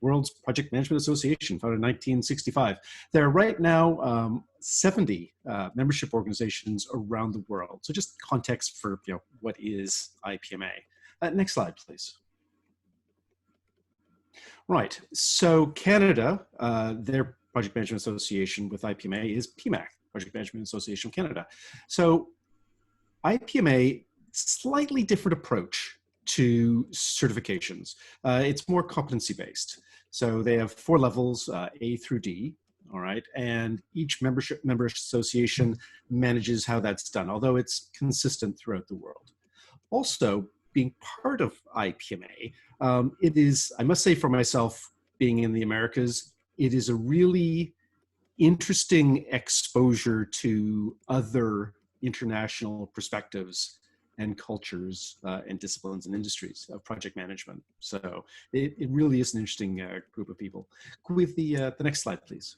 [SPEAKER 3] World's Project Management Association, founded in 1965. There are right now 70 membership organizations around the world. So just context for what is IPMA. Next slide, please. Right, so Canada, their Project Management Association with IPMA is PMAC, Project Management Association of Canada. So IPMA, slightly different approach to certifications. It's more competency-based. So they have 4 levels, A through D, all right? And each member association manages how that's done, although it's consistent throughout the world. Also, being part of IPMA, it is, I must say for myself, being in the Americas, it is a really interesting exposure to other international perspectives and cultures and disciplines and industries of project management. So it really is an interesting group of people. With the next slide, please.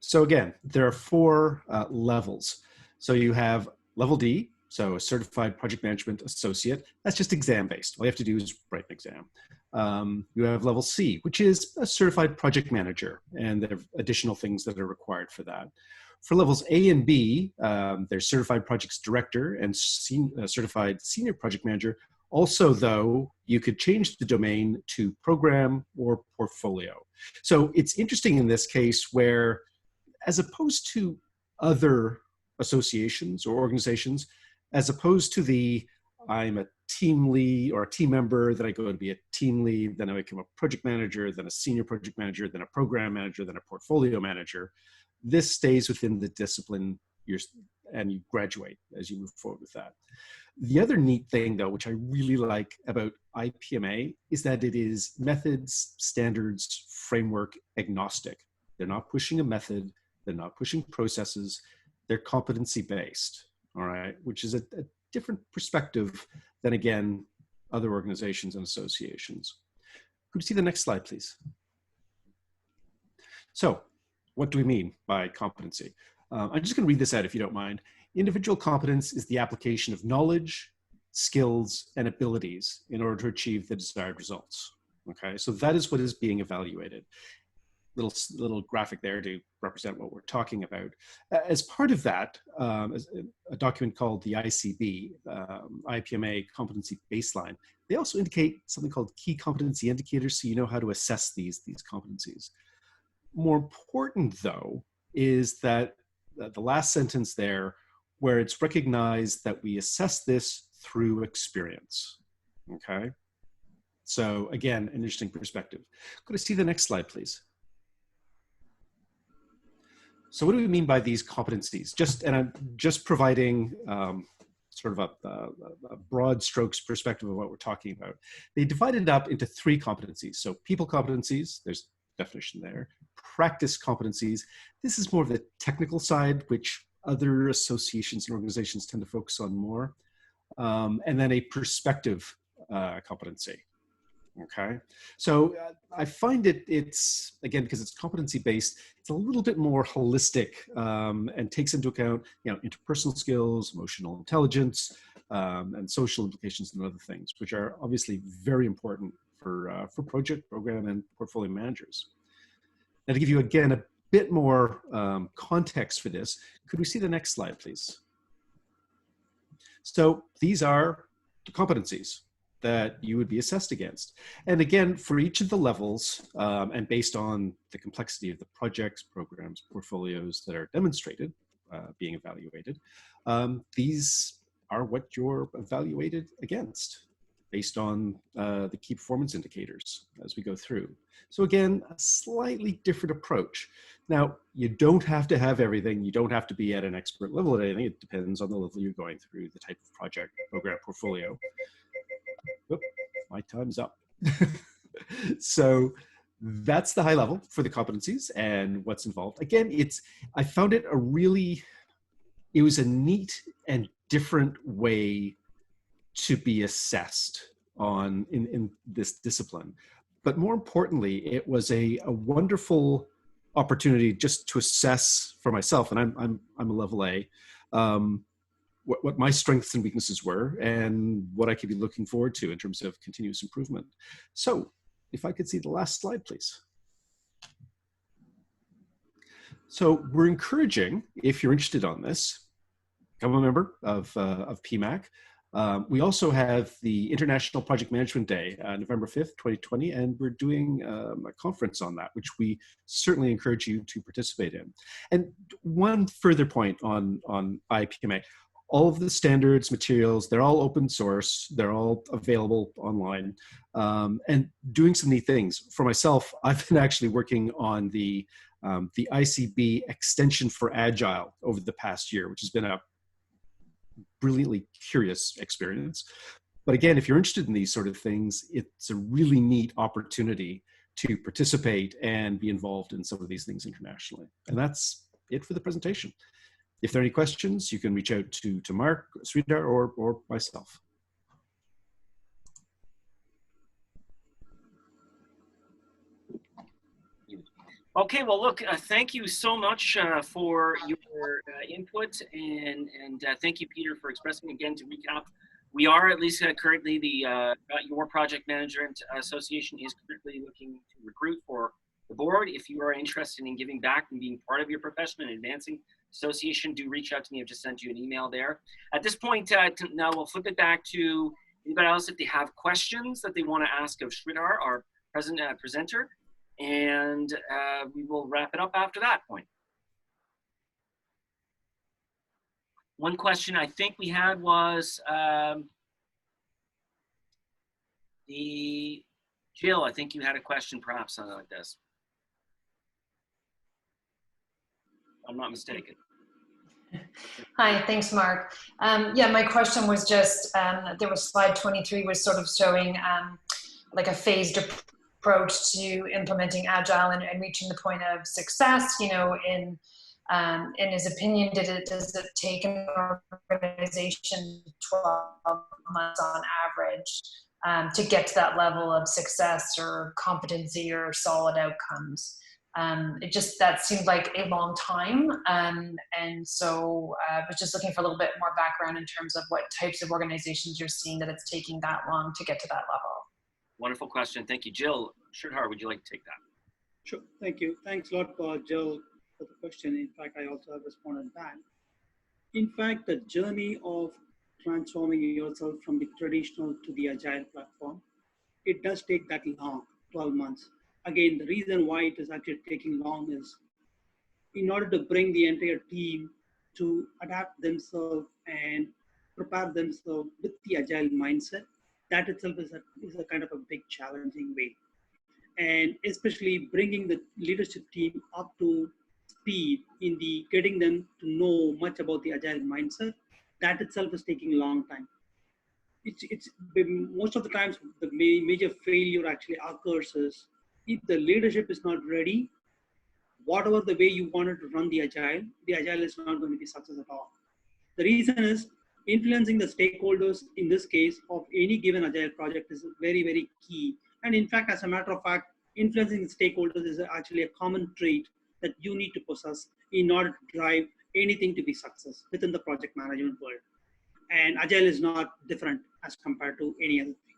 [SPEAKER 3] So again, there are 4 levels. So you have level D, so a certified project management associate. That's just exam-based. All you have to do is write an exam. You have level C, which is a certified project manager, and there are additional things that are required for that. For levels A and B, there's certified projects director and certified senior project manager. Also, though, you could change the domain to program or portfolio. So it's interesting in this case where, as opposed to other associations or organizations, as opposed to the I'm a team lead or a team member, then I go to be a team lead, then I become a project manager, then a senior project manager, then a program manager, then a portfolio manager. This stays within the discipline and you graduate as you move forward with that. The other neat thing, though, which I really like about IPMA, is that it is methods, standards, framework agnostic. They're not pushing a method. They're not pushing processes. They're competency-based, all right, which is a different perspective than, again, other organizations and associations. Could you see the next slide, please? So, what do we mean by competency? I'm just going to read this out if you don't mind. Individual competence is the application of knowledge, skills, and abilities in order to achieve the desired results. Okay, so that is what is being evaluated. Little graphic there to represent what we're talking about. As part of that, a document called the ICB, IPMA Competency Baseline, they also indicate something called key competency indicators, so you know how to assess these competencies. More important, though, is that the last sentence there, where it's recognized that we assess this through experience, okay? So again, an interesting perspective. Could I see the next slide, please? So what do we mean by these competencies? And I'm just providing sort of a broad strokes perspective of what we're talking about. They divided it up into 3 competencies. So people competencies, there's definition there. practice competencies. This is more of the technical side, which other associations and organizations tend to focus on more. And then a perspective competency. Okay, so I find it's, again, because it's competency based, it's a little bit more holistic and takes into account, interpersonal skills, emotional intelligence, and social implications and other things, which are obviously very important for project, program, and portfolio managers. Now, to give you again a bit more context for this, could we see the next slide, please? So these are the competencies that you would be assessed against. And again, for each of the levels, and based on the complexity of the projects, programs, portfolios that are demonstrated, being evaluated, these are what you're evaluated against based on the key performance indicators as we go through. So again, a slightly different approach. Now, you don't have to have everything. You don't have to be at an expert level at anything. It depends on the level you're going through, the type of project, program, portfolio. Oop, my time's up. So that's the high level for the competencies and what's involved. Again, I found it it was a neat and different way to be assessed in this discipline. But more importantly, it was a wonderful opportunity just to assess for myself, and I'm a level A, what my strengths and weaknesses were and what I could be looking forward to in terms of continuous improvement. So if I could see the last slide, please. So we're encouraging, if you're interested on this, become a member of PMAC. We also have the International Project Management Day, November 5th, 2020, and we're doing a conference on that, which we certainly encourage you to participate in. And one further point on IPMA, all of the standards, materials, they're all open source, they're all available online, and doing some neat things. For myself, I've been actually working on the ICB extension for Agile over the past year, which has been a brilliantly curious experience. But again, if you're interested in these sort of things, it's a really neat opportunity to participate and be involved in some of these things internationally. And that's it for the presentation. If there are any questions, you can reach out to Mark, Sridhar, or myself.
[SPEAKER 2] Okay, well, look, thank you so much for your input, and thank you, Peter, for expressing. Again, to recap, we are, at least currently, the Your Project Management Association is currently looking to recruit for the board. If you are interested in giving back and being part of your profession and advancing association, do reach out to me. I've just sent you an email there. At this point, now we'll flip it back to anybody else if they have questions that they want to ask of Sridhar, our presenter, and we will wrap it up after that point. One question I think we had was Jill, I think you had a question, perhaps something like this. I'm not mistaken.
[SPEAKER 4] Hi, thanks, Mark. Yeah, my question was just, there was slide 23 was sort of showing like a phased approach to implementing Agile and reaching the point of success. In his opinion, does it take an organization 12 months on average to get to that level of success or competency or solid outcomes? That seemed like a long time. And so I was just looking for a little bit more background in terms of what types of organizations you're seeing that it's taking that long to get to that level.
[SPEAKER 2] Wonderful question. Thank you. Jill, Sridhar, would you like to take that?
[SPEAKER 1] Sure. Thank you. Thanks a lot, Jill, for the question. In fact, I also have responded back. In fact, the journey of transforming yourself from the traditional to the Agile platform, it does take that long, 12 months. Again, the reason why it is actually taking long is in order to bring the entire team to adapt themselves and prepare themselves with the Agile mindset, that itself is a kind of a big challenging way. And especially bringing the leadership team up to speed in the getting them to know much about the Agile mindset, that itself is taking a long time. It's most of the times the major failure actually occurs is if the leadership is not ready whatever the way you wanted to run the Agile is not going to be success at all. The reason is influencing the stakeholders in this case of any given Agile project is very, very key. And in fact, as a matter of fact, influencing the stakeholders is actually a common trait that you need to possess in order to drive anything to be success within the project management world. And Agile is not different as compared to any other thing.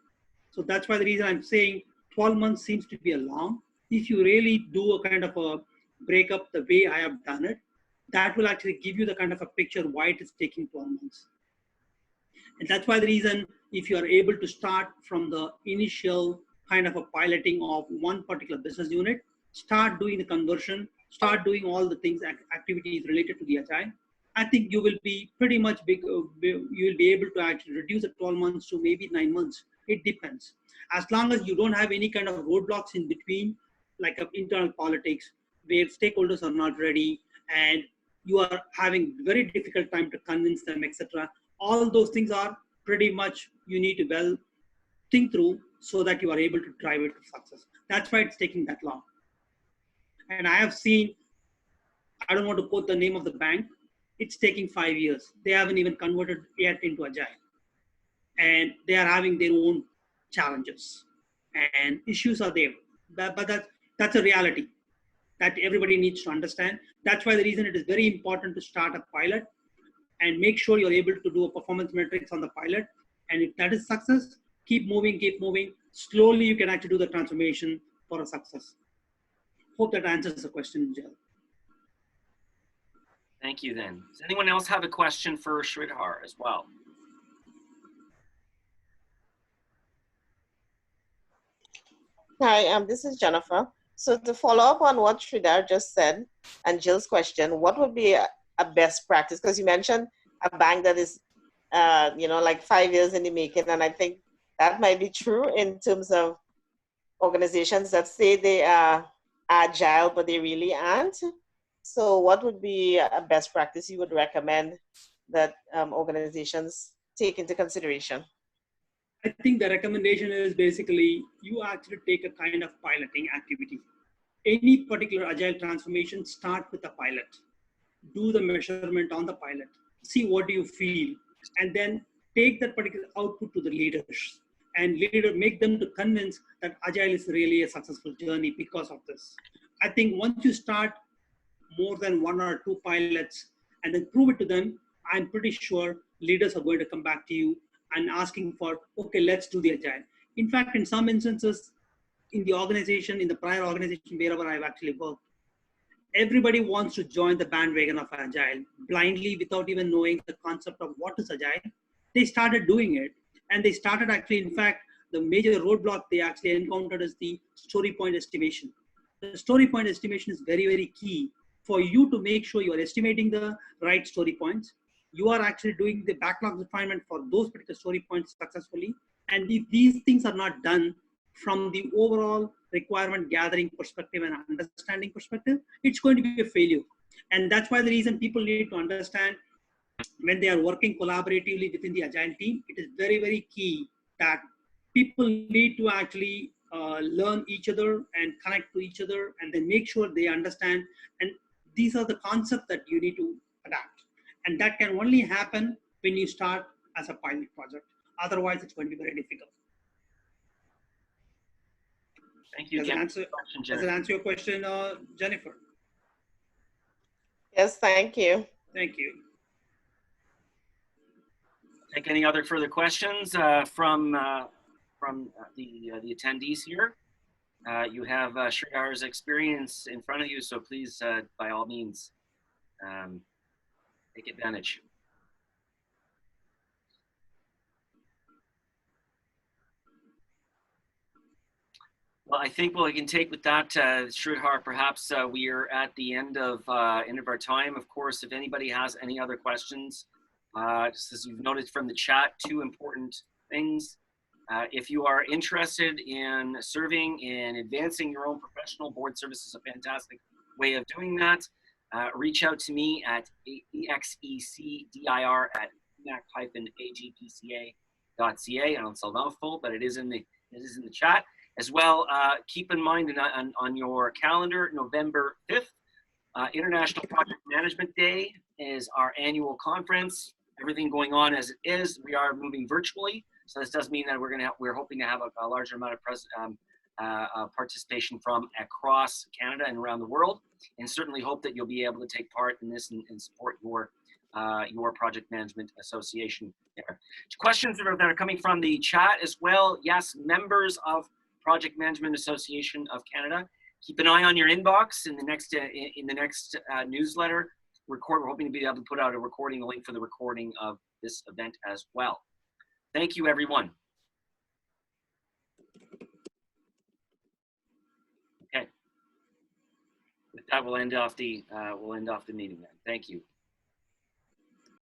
[SPEAKER 1] So that's why the reason I'm saying 12 months seems to be a long. If you really do a kind of a breakup the way I have done it, that will actually give you the kind of a picture why it is taking 12 months. And that's why the reason, if you are able to start from the initial kind of a piloting of one particular business unit, start doing the conversion, start doing all the things, activities related to the Agile, I think you will be pretty much big, you will be able to actually reduce the 12 months to maybe 9 months. It depends. As long as you don't have any kind of roadblocks in between, like internal politics, where stakeholders are not ready and you are having very difficult time to convince them, etc. All those things are pretty much you need to well think through so that you are able to drive it to success. That's why it's taking that long. And I have seen, I don't want to quote the name of the bank, it's taking 5 years. They haven't even converted yet into Agile. And they are having their own challenges and issues are there. But that's a reality that everybody needs to understand. That's why the reason it is very important to start a pilot and make sure you're able to do a performance metrics on the pilot. And if that is success, keep moving, keep moving. Slowly, you can actually do the transformation for a success. Hope that answers the question, Jill.
[SPEAKER 2] Thank you then. Does anyone else have a question for Sridhar as well?
[SPEAKER 5] Hi, this is Jennifer. So to follow up on what Sridhar just said and Jill's question, what would be a best practice? Because you mentioned a bank that is, like 5 years in the making, and I think that might be true in terms of organizations that say they are agile, but they really aren't. So what would be a best practice you would recommend that organizations take into consideration?
[SPEAKER 1] I think the recommendation is basically you actually take a kind of piloting activity. Any particular Agile transformation, start with a pilot. Do the measurement on the pilot. See what do you feel. And then take that particular output to the leaders. And make them to convince that Agile is really a successful journey because of this. I think once you start more than 1 or 2 pilots and then prove it to them, I'm pretty sure leaders are going to come back to you and asking for, okay, let's do the Agile. In fact, in some instances, in the organization, in the prior organization, wherever I've actually worked, everybody wants to join the bandwagon of Agile blindly without even knowing the concept of what is Agile. They started doing it, and they started actually, in fact, the major roadblock they actually encountered is the story point estimation. The story point estimation is very, very key for you to make sure you are estimating the right story points. You are actually doing the backlog refinement for those particular story points successfully. And if these things are not done from the overall requirement gathering perspective and understanding perspective, it's going to be a failure. And that's why the reason people need to understand when they are working collaboratively within the Agile team, it is very, very key that people need to actually learn each other and connect to each other and then make sure they understand. And these are the concepts that you need to adapt. And that can only happen when you start as a pilot project. Otherwise, it's going to be very difficult.
[SPEAKER 2] Thank you.
[SPEAKER 1] Does it answer your question, Jennifer?
[SPEAKER 5] Yes, thank you.
[SPEAKER 1] Thank you.
[SPEAKER 2] Take any other further questions from the attendees here? You have Sridhar's experience in front of you, so please, by all means, take advantage. Well, I think what we can take with that, Sridhar, perhaps we are at the end of our time. Of course, if anybody has any other questions, just as you've noted from the chat, 2 important things. If you are interested in serving and advancing your own professional, board service is a fantastic way of doing that. Reach out to me at execdir@enac-agpca.ca. I don't spell mouthful, but it is in the chat as well. Keep in mind on your calendar, November 5th, International Project Management Day is our annual conference. Everything going on as it is. We are moving virtually, so this does mean that we're hoping to have a larger amount of participation from across Canada and around the world, and certainly hope that you'll be able to take part in this and support your project management association there. Questions that are coming from the chat as well. Yes, members of Project Management Association of Canada, keep an eye on your inbox in the next newsletter. We're hoping to be able to put out a link for the recording of this event as well. Thank you, everyone. Okay. With that, we'll end off the meeting then. Thank you.